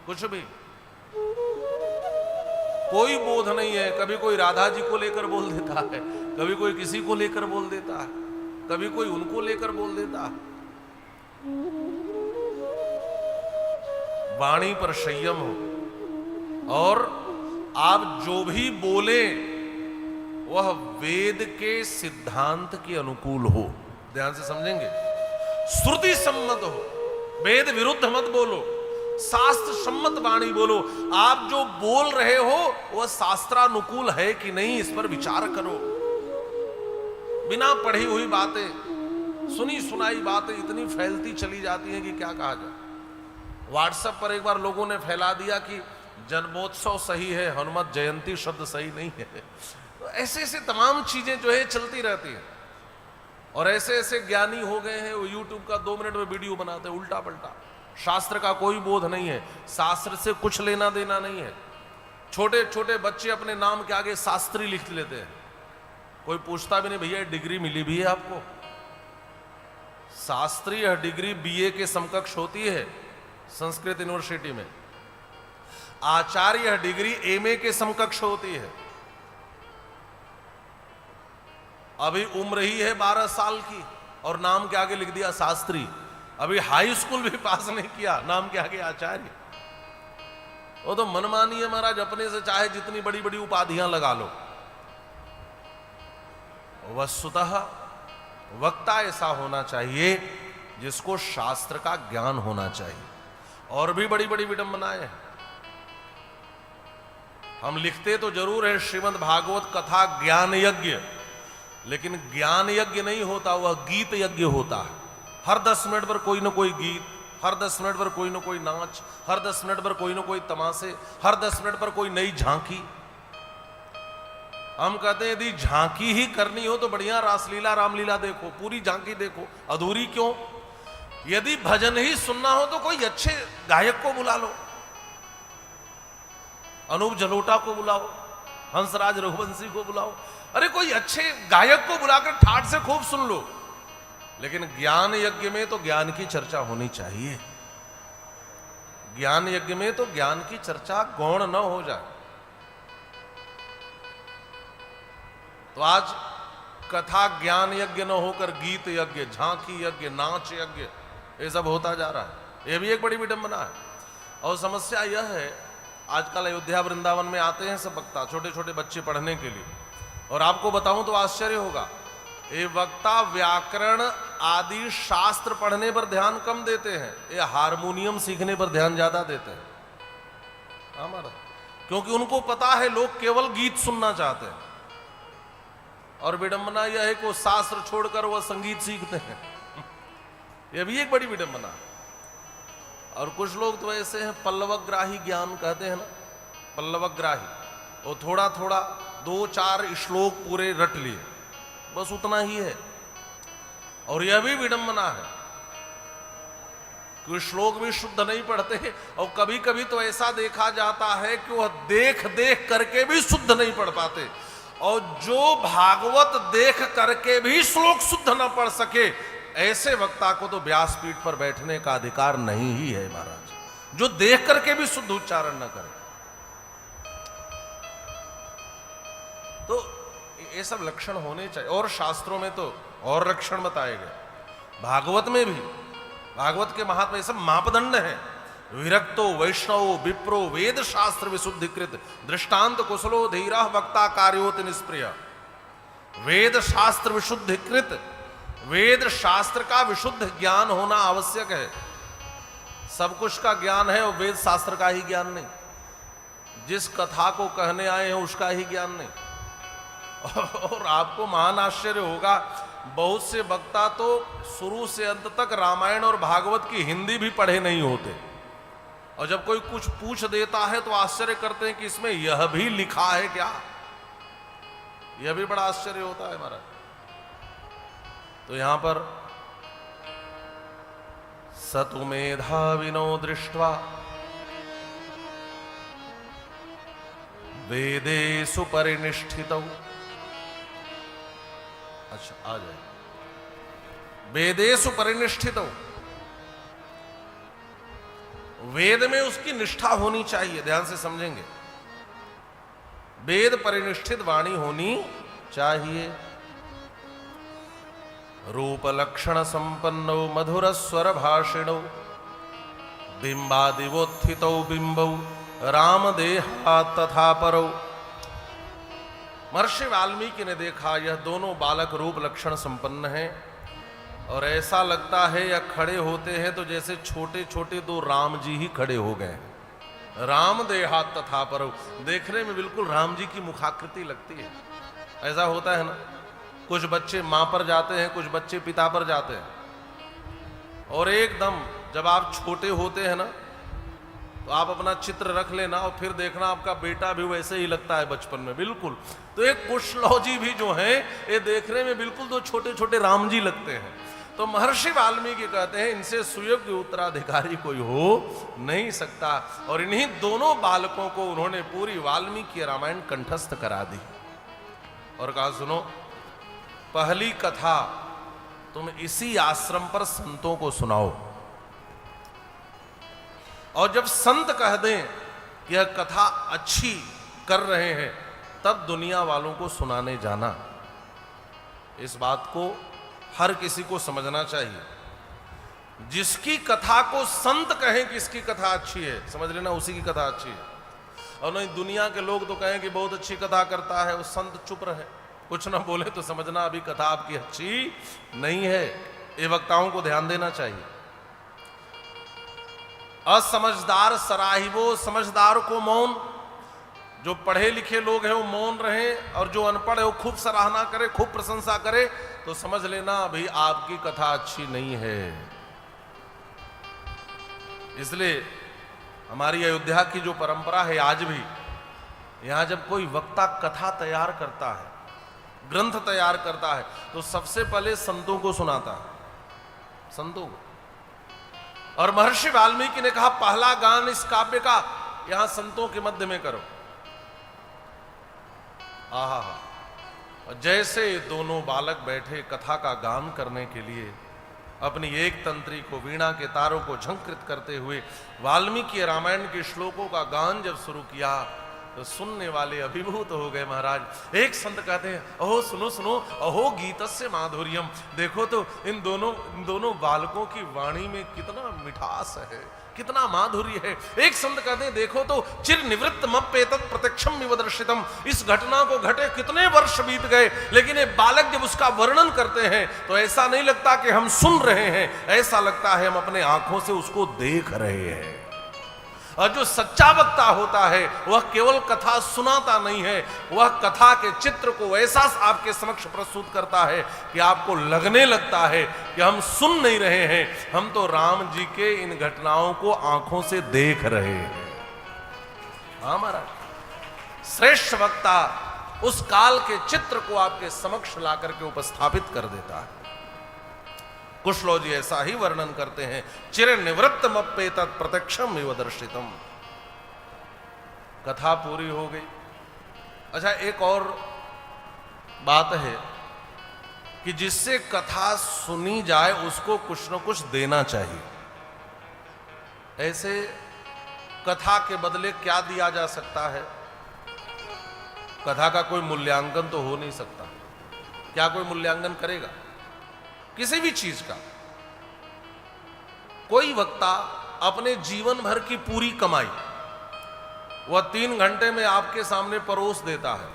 कुछ भी, कोई बोध नहीं है। कभी कोई राधा जी को लेकर बोल देता है, कभी कोई किसी को लेकर बोल देता है, कभी कोई उनको लेकर बोल देता है। वाणी पर संयम हो, और आप जो भी बोले वह वेद के सिद्धांत के अनुकूल हो। ध्यान से समझेंगे, श्रुति सम्मत हो, वेद विरुद्ध मत बोलो, शास्त्र सम्मत वाणी बोलो। आप जो बोल रहे हो वह शास्त्रानुकूल है कि नहीं, इस पर विचार करो। बिना पढ़ी हुई बातें, सुनी सुनाई बातें इतनी फैलती चली जाती हैं कि क्या कहा जाए। व्हाट्सएप पर एक बार लोगों ने फैला दिया कि जन्मोत्सव सही है, हनुमत जयंती शब्द सही नहीं है। तो ऐसे ऐसे तमाम चीजें जो है चलती रहती हैं। और ऐसे ऐसे ज्ञानी हो गए हैं, वो यूट्यूब का 2 मिनट में वीडियो बनाते हैं उल्टा पलटा। शास्त्र का कोई बोध नहीं है, शास्त्र से कुछ लेना देना नहीं है। छोटे छोटे बच्चे अपने नाम के आगे शास्त्री लिख लेते हैं, कोई पूछता भी नहीं भैया डिग्री मिली भी है आपको। शास्त्री यह डिग्री बीए के समकक्ष होती है संस्कृत यूनिवर्सिटी में। आचार्य यह डिग्री एमए के समकक्ष होती है। अभी उम्र ही है 12 साल की और नाम के आगे लिख दिया शास्त्री। अभी हाई स्कूल भी पास नहीं किया, नाम के आगे आचार्य। वो तो मनमानी है महाराज, अपने से चाहे जितनी बड़ी बड़ी उपाधियां लगा लो। वस्तुतः वक्ता ऐसा होना चाहिए जिसको शास्त्र का ज्ञान होना चाहिए। और भी बड़ी बड़ी विडंबनाएं हैं। हम लिखते तो जरूर है श्रीमद् भागवत कथा ज्ञान यज्ञ, लेकिन ज्ञान यज्ञ नहीं होता, वह गीत यज्ञ होता है। हर 10 मिनट पर कोई ना कोई गीत, हर 10 मिनट पर कोई ना कोई नाच, हर 10 मिनट पर कोई ना कोई तमाशे, हर 10 मिनट पर कोई नई झांकी। हम कहते हैं यदि झांकी ही करनी हो तो बढ़िया रासलीला रामलीला देखो, पूरी झांकी देखो। अधूरी क्यों? यदि भजन ही सुनना हो तो कोई अच्छे गायक को बुला लो, अनूप जलोटा को बुलाओ, हंसराज रघुवंशी को बुलाओ। अरे कोई अच्छे गायक को बुलाकर ठाठ से खूब सुन लो। लेकिन ज्ञान यज्ञ में तो ज्ञान की चर्चा होनी चाहिए। ज्ञान यज्ञ में तो ज्ञान की चर्चा गौण न हो जाए। तो आज कथा ज्ञान यज्ञ न होकर गीत यज्ञ, झांकी यज्ञ, नाच यज्ञ, ये सब होता जा रहा है। ये भी एक बड़ी विडंबना है। और समस्या यह है, आजकल अयोध्या वृंदावन में आते हैं सब वक्ता, छोटे छोटे बच्चे पढ़ने के लिए। और आपको बताऊं तो आश्चर्य होगा, ये वक्ता व्याकरण आदि शास्त्र पढ़ने पर ध्यान कम देते हैं, ये हारमोनियम सीखने पर ध्यान ज्यादा देते हैं हमारा। क्योंकि उनको पता है लोग केवल गीत सुनना चाहते हैं। और विडंबना यह है कि वो शास्त्र छोड़कर वह संगीत सीखते हैं। यह भी एक बड़ी विडंबना। और कुछ लोग तो ऐसे हैं, पल्लवग्राही ज्ञान कहते हैं ना, पल्लवग्राही, वो थोड़ा थोड़ा 2-4 श्लोक पूरे रट लिए, बस उतना ही है। और यह भी विडंबना है कि श्लोक भी शुद्ध नहीं पढ़ते। और कभी कभी तो ऐसा देखा जाता है कि वह देख देख करके भी शुद्ध नहीं पढ़ पाते। और जो भागवत देख करके भी श्लोक शुद्ध न पढ़ सके, ऐसे वक्ता को तो व्यासपीठ पर बैठने का अधिकार नहीं ही है महाराज, जो देख करके भी शुद्ध उच्चारण न करे। तो ये सब लक्षण होने चाहिए। और शास्त्रों में तो और लक्षण बताए गए, भागवत में भी, भागवत के महात्मा, ये सब मापदंड है। विरक्तो वैष्णव विप्रो वेद शास्त्र विशुद्धिकृत दृष्टांत कुशलो धीरा वक्ता कार्योत निष्प्रिय। वेद शास्त्र विशुद्धिकृत, वेद शास्त्र का विशुद्ध ज्ञान होना आवश्यक है। सब कुछ का ज्ञान है और वेद शास्त्र का ही ज्ञान नहीं। जिस कथा को कहने आए हैं उसका ही ज्ञान नहीं। और आपको महान आश्चर्य होगा, बहुत से वक्ता तो शुरू से अंत तक रामायण और भागवत की हिंदी भी पढ़े नहीं होते, और जब कोई कुछ पूछ देता है तो आश्चर्य करते हैं कि इसमें यह भी लिखा है क्या। यह भी बड़ा आश्चर्य होता है महाराज। तो यहां पर सतु मेधाविनो दृष्ट्वा वेदेषु परिनिष्ठितौ। अच्छा आ जाए, वेदेषु परिनिष्ठितौ, वेद में उसकी निष्ठा होनी चाहिए। ध्यान से समझेंगे, वेद परिनिष्ठित वाणी होनी चाहिए। रूप लक्षण संपन्नो मधुर स्वर भाषिणो बिंबादिवोत्थितौ बिंबौ राम देहा तथा परो। महर्षि वाल्मीकि ने देखा यह दोनों बालक रूप लक्षण संपन्न हैं, और ऐसा लगता है यह खड़े होते हैं तो जैसे छोटे छोटे दो राम जी ही खड़े हो गए। राम देहा तथा परो, देखने में बिल्कुल राम जी की मुखाकृति लगती है। ऐसा होता है ना, कुछ बच्चे मां पर जाते हैं, कुछ बच्चे पिता पर जाते हैं, और एकदम जब आप छोटे होते हैं ना तो आप अपना चित्र रख लेना और फिर देखना आपका बेटा भी वैसे ही लगता है बचपन में बिल्कुल। तो एक कुशलौ जी भी जो है ये देखने में बिल्कुल दो छोटे छोटे राम जी लगते हैं। तो महर्षि वाल्मीकि कहते हैं इनसे सुयोग्य उत्तराधिकारी कोई हो नहीं सकता, और इन्हीं दोनों बालकों को उन्होंने पूरी वाल्मीकि रामायण कंठस्थ करा दी और कहा सुनो, पहली कथा तुम इसी आश्रम पर संतों को सुनाओ, और जब संत कह दें कि यह कथा अच्छी कर रहे हैं तब दुनिया वालों को सुनाने जाना। इस बात को हर किसी को समझना चाहिए। जिसकी कथा को संत कहें कि इसकी कथा अच्छी है, समझ लेना उसी की कथा अच्छी है। और नहीं दुनिया के लोग तो कहें कि बहुत अच्छी कथा करता है, वो संत चुप रहे कुछ ना बोले तो समझना अभी कथा आपकी अच्छी नहीं है। ये वक्ताओं को ध्यान देना चाहिए। असमझदार सराहिबो, समझदार को मौन। जो पढ़े लिखे लोग हैं वो मौन रहे, और जो अनपढ़ है वो खूब सराहना करे, खूब प्रशंसा करे, तो समझ लेना अभी आपकी कथा अच्छी नहीं है। इसलिए हमारी अयोध्या की जो परंपरा है आज भी, यहां जब कोई वक्ता कथा तैयार करता है, ग्रंथ तैयार करता है, तो सबसे पहले संतों को सुनाता है, संतों को। और महर्षि वाल्मीकि ने कहा पहला गान इस काव्य का यहां संतों के मध्य में करो। आहा, जैसे दोनों बालक बैठे कथा का गान करने के लिए, अपनी एक तंत्री को, वीणा के तारों को झंकृत करते हुए वाल्मीकि रामायण के श्लोकों का गान जब शुरू किया तो सुनने वाले अभिभूत हो गए महाराज। एक संत कहते हैं अहो सुनो सुनो, अहो गीतस्य माधुर्यम। देखो तो इन दोनों बालकों की वाणी में कितना मिठास है, कितना माधुर्य है। एक संत कहते हैं देखो तो चिर निवृत्त मप्येतत् प्रत्यक्षम इव दर्शितम। इस घटना को घटे कितने वर्ष बीत गए, लेकिन ये बालक जब उसका वर्णन करते हैं तो ऐसा नहीं लगता कि हम सुन रहे हैं, ऐसा लगता है हम अपने आंखों से उसको देख रहे हैं। और जो सच्चा वक्ता होता है वह केवल कथा सुनाता नहीं है, वह कथा के चित्र को ऐसा आपके समक्ष प्रस्तुत करता है कि आपको लगने लगता है कि हम सुन नहीं रहे हैं, हम तो राम जी के इन घटनाओं को आंखों से देख रहे हैं। हाँ महाराज, श्रेष्ठ वक्ता उस काल के चित्र को आपके समक्ष ला करके उपस्थापित कर देता है। कुशलौ जी ऐसा ही वर्णन करते हैं, चिर निवृत्तमप्येतत् प्रत्यक्षम इव दर्शितम। कथा पूरी हो गई। अच्छा, एक और बात है कि जिससे कथा सुनी जाए उसको कुछ न कुछ देना चाहिए। ऐसे कथा के बदले क्या दिया जा सकता है? कथा का कोई मूल्यांकन तो हो नहीं सकता। क्या कोई मूल्यांकन करेगा किसी भी चीज का? कोई वक्ता अपने जीवन भर की पूरी कमाई वह 3 घंटे में आपके सामने परोस देता है,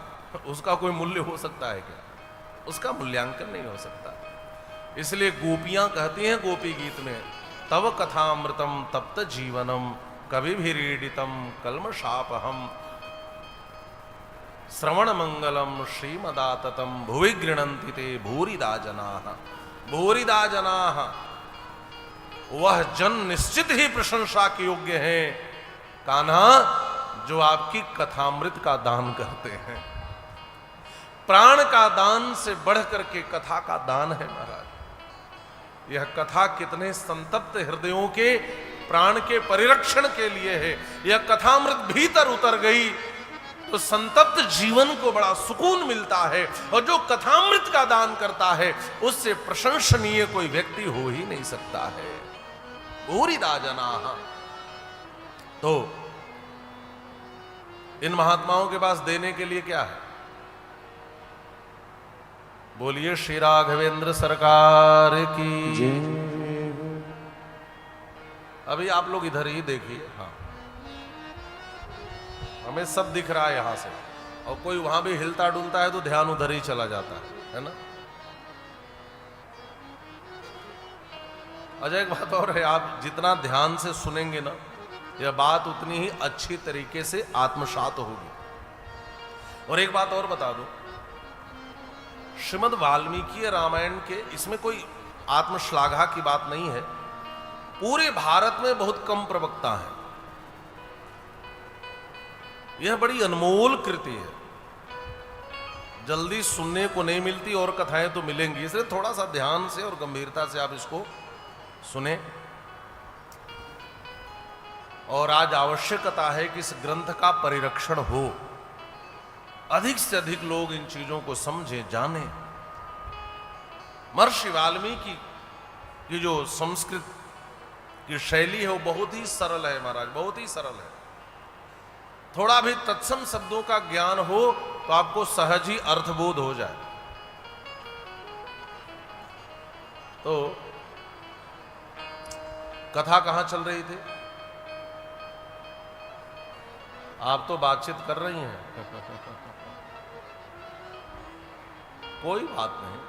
उसका कोई मूल्य हो सकता है क्या? उसका मूल्यांकन नहीं हो सकता। इसलिए गोपियां कहती हैं गोपी गीत में, तव कथामृतम तप्त जीवनम कवि भी रीडितम कल्मषापहम। श्रवण मंगलम श्रीमदाततम भुवि गृणन्ति ते भूरिदा जनाः। भूरिदा जनाः, वह जन निश्चित ही प्रशंसा के योग्य हैं कान्हा जो आपकी कथामृत का दान करते हैं। प्राण का दान से बढ़कर के कथा का दान है महाराज। यह कथा कितने संतप्त हृदयों के प्राण के परिरक्षण के लिए है। यह कथामृत भीतर उतर गई तो संतप्त जीवन को बड़ा सुकून मिलता है, और जो कथामृत का दान करता है उससे प्रशंसनीय कोई व्यक्ति हो ही नहीं सकता है। भूरिदा जनाः। तो इन महात्माओं के पास देने के लिए क्या है? बोलिए श्री राघवेंद्र सरकार की जय। अभी आप लोग इधर ही देखिए, हाँ हमें सब दिख रहा है यहां से, और कोई वहां भी हिलता डुलता है तो ध्यान उधर ही चला जाता है ना। अच्छा एक बात और है, आप जितना ध्यान से सुनेंगे ना यह बात उतनी ही अच्छी तरीके से आत्मसात होगी। और एक बात और बता दूं, श्रीमद् वाल्मीकि रामायण के इसमें कोई आत्मश्लाघा की बात नहीं है। पूरे भारत में बहुत कम प्रवक्ता हैं। यह बड़ी अनमोल कृति है, जल्दी सुनने को नहीं मिलती, और कथाएं तो मिलेंगी, इसलिए थोड़ा सा ध्यान से और गंभीरता से आप इसको सुने। और आज आवश्यकता है कि इस ग्रंथ का परिरक्षण हो, अधिक से अधिक लोग इन चीजों को समझें जानें। महर्षि वाल्मीकि की जो संस्कृत की शैली है वो बहुत ही सरल है महाराज, बहुत ही सरल है। थोड़ा भी तत्सम शब्दों का ज्ञान हो तो आपको सहज ही अर्थबोध हो जाए। तो कथा कहां चल रही थी? आप तो बातचीत कर रही हैं कोई बात नहीं।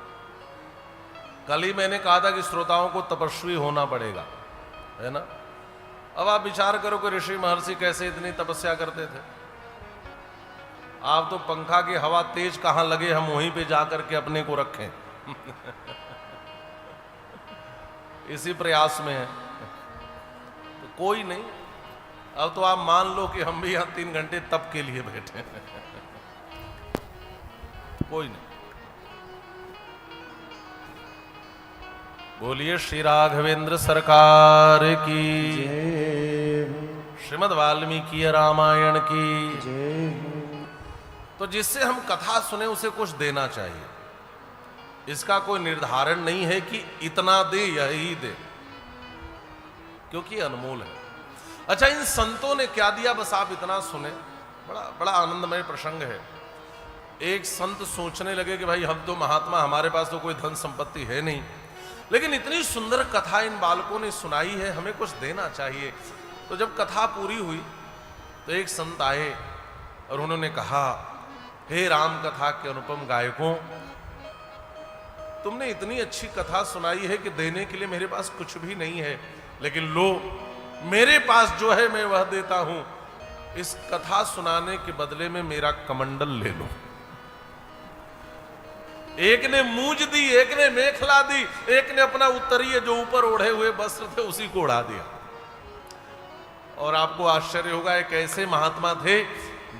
कल ही मैंने कहा था कि श्रोताओं को तपस्वी होना पड़ेगा, है ना। अब आप विचार करो कि ऋषि महर्षि कैसे इतनी तपस्या करते थे। आप तो पंखा की हवा तेज कहां लगे हम वहीं पे जाकर के अपने को रखें इसी प्रयास में है। तो कोई नहीं, अब तो आप मान लो कि हम भी यहां 3 घंटे तप के लिए बैठे हैं कोई नहीं। बोलिए श्री राघवेंद्र सरकार की जय, श्रीमद् वाल्मीकि रामायण की जय। तो जिससे हम कथा सुने उसे कुछ देना चाहिए। इसका कोई निर्धारण नहीं है कि इतना दे यही दे, क्योंकि अनमोल है। अच्छा, इन संतों ने क्या दिया बस आप इतना सुने। बड़ा बड़ा आनंदमय प्रसंग है। एक संत सोचने लगे कि भाई हम तो महात्मा, हमारे पास तो कोई धन संपत्ति है नहीं, लेकिन इतनी सुंदर कथा इन बालकों ने सुनाई है, हमें कुछ देना चाहिए। तो जब कथा पूरी हुई तो एक संत आए और उन्होंने कहा, हे राम कथा के अनुपम गायकों, तुमने इतनी अच्छी कथा सुनाई है कि देने के लिए मेरे पास कुछ भी नहीं है, लेकिन लो मेरे पास जो है मैं वह देता हूं। इस कथा सुनाने के बदले में मेरा कमंडल ले लो। एक ने मूंज दी, एक ने मेखला दी, एक ने अपना उत्तरीय जो ऊपर ओढ़े हुए वस्त्र थे उसी को उड़ा दिया। और आपको आश्चर्य होगा, एक ऐसे महात्मा थे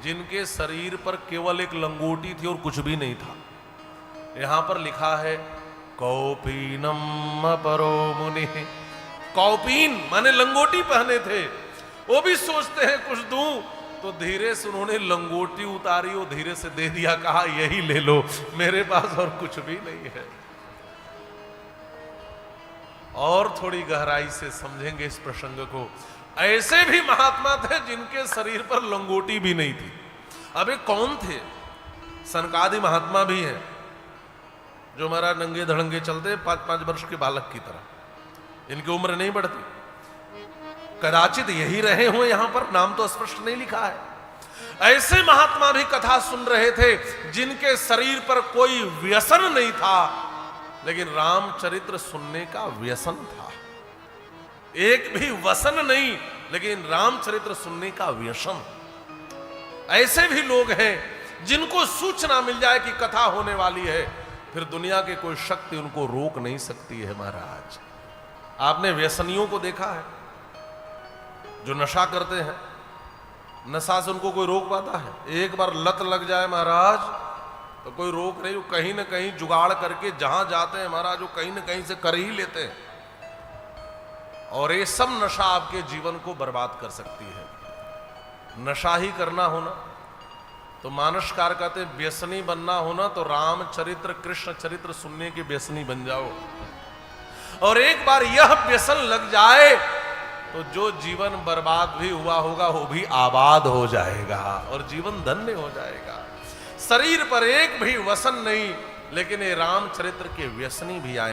जिनके शरीर पर केवल एक लंगोटी थी और कुछ भी नहीं था। यहां पर लिखा है कौपीनम अपरो मुनि। कौपीन माने लंगोटी पहने थे। वो भी सोचते हैं कुछ दूं, तो धीरे से उन्होंने लंगोटी उतारी और धीरे से दे दिया, कहा यही ले लो, मेरे पास और कुछ भी नहीं है। और थोड़ी गहराई से समझेंगे इस प्रसंग को। ऐसे भी महात्मा थे जिनके शरीर पर लंगोटी भी नहीं थी। अब ये कौन थे? सनकादि महात्मा भी हैं जो हमारा नंगे धड़ंगे चलते 5-5 वर्ष के बालक की तरह, इनकी उम्र नहीं बढ़ती। कदाचित यही रहे हों, यहां पर नाम तो स्पष्ट नहीं लिखा है। ऐसे महात्मा भी कथा सुन रहे थे जिनके शरीर पर कोई व्यसन नहीं था, लेकिन रामचरित्र सुनने का व्यसन था। एक भी वसन नहीं, लेकिन रामचरित्र सुनने का व्यसन। ऐसे भी लोग हैं जिनको सूचना मिल जाए कि कथा होने वाली है, फिर दुनिया की कोई शक्ति उनको रोक नहीं सकती है महाराज। आपने व्यसनियों को देखा है जो नशा करते हैं, नशा से उनको कोई रोक पाता है? एक बार लत लग जाए महाराज तो कोई रोक नहीं, वो कहीं ना कहीं जुगाड़ करके जहां जाते हैं महाराज वो कहीं ना कहीं से कर ही लेते हैं। और ये सब नशा आपके जीवन को बर्बाद कर सकती है। नशा ही करना होना तो मानसकार कहते हैं, व्यसनी बनना होना तो रामचरित्र कृष्ण चरित्र सुनने के व्यसनी बन जाओ। और एक बार यह व्यसन लग जाए तो जो जीवन बर्बाद भी हुआ होगा वो भी आबाद हो जाएगा और जीवन धन्य हो जाएगा। शरीर पर एक भी व्यसन नहीं, लेकिन ये रामचरित्र के व्यसनी भी आए।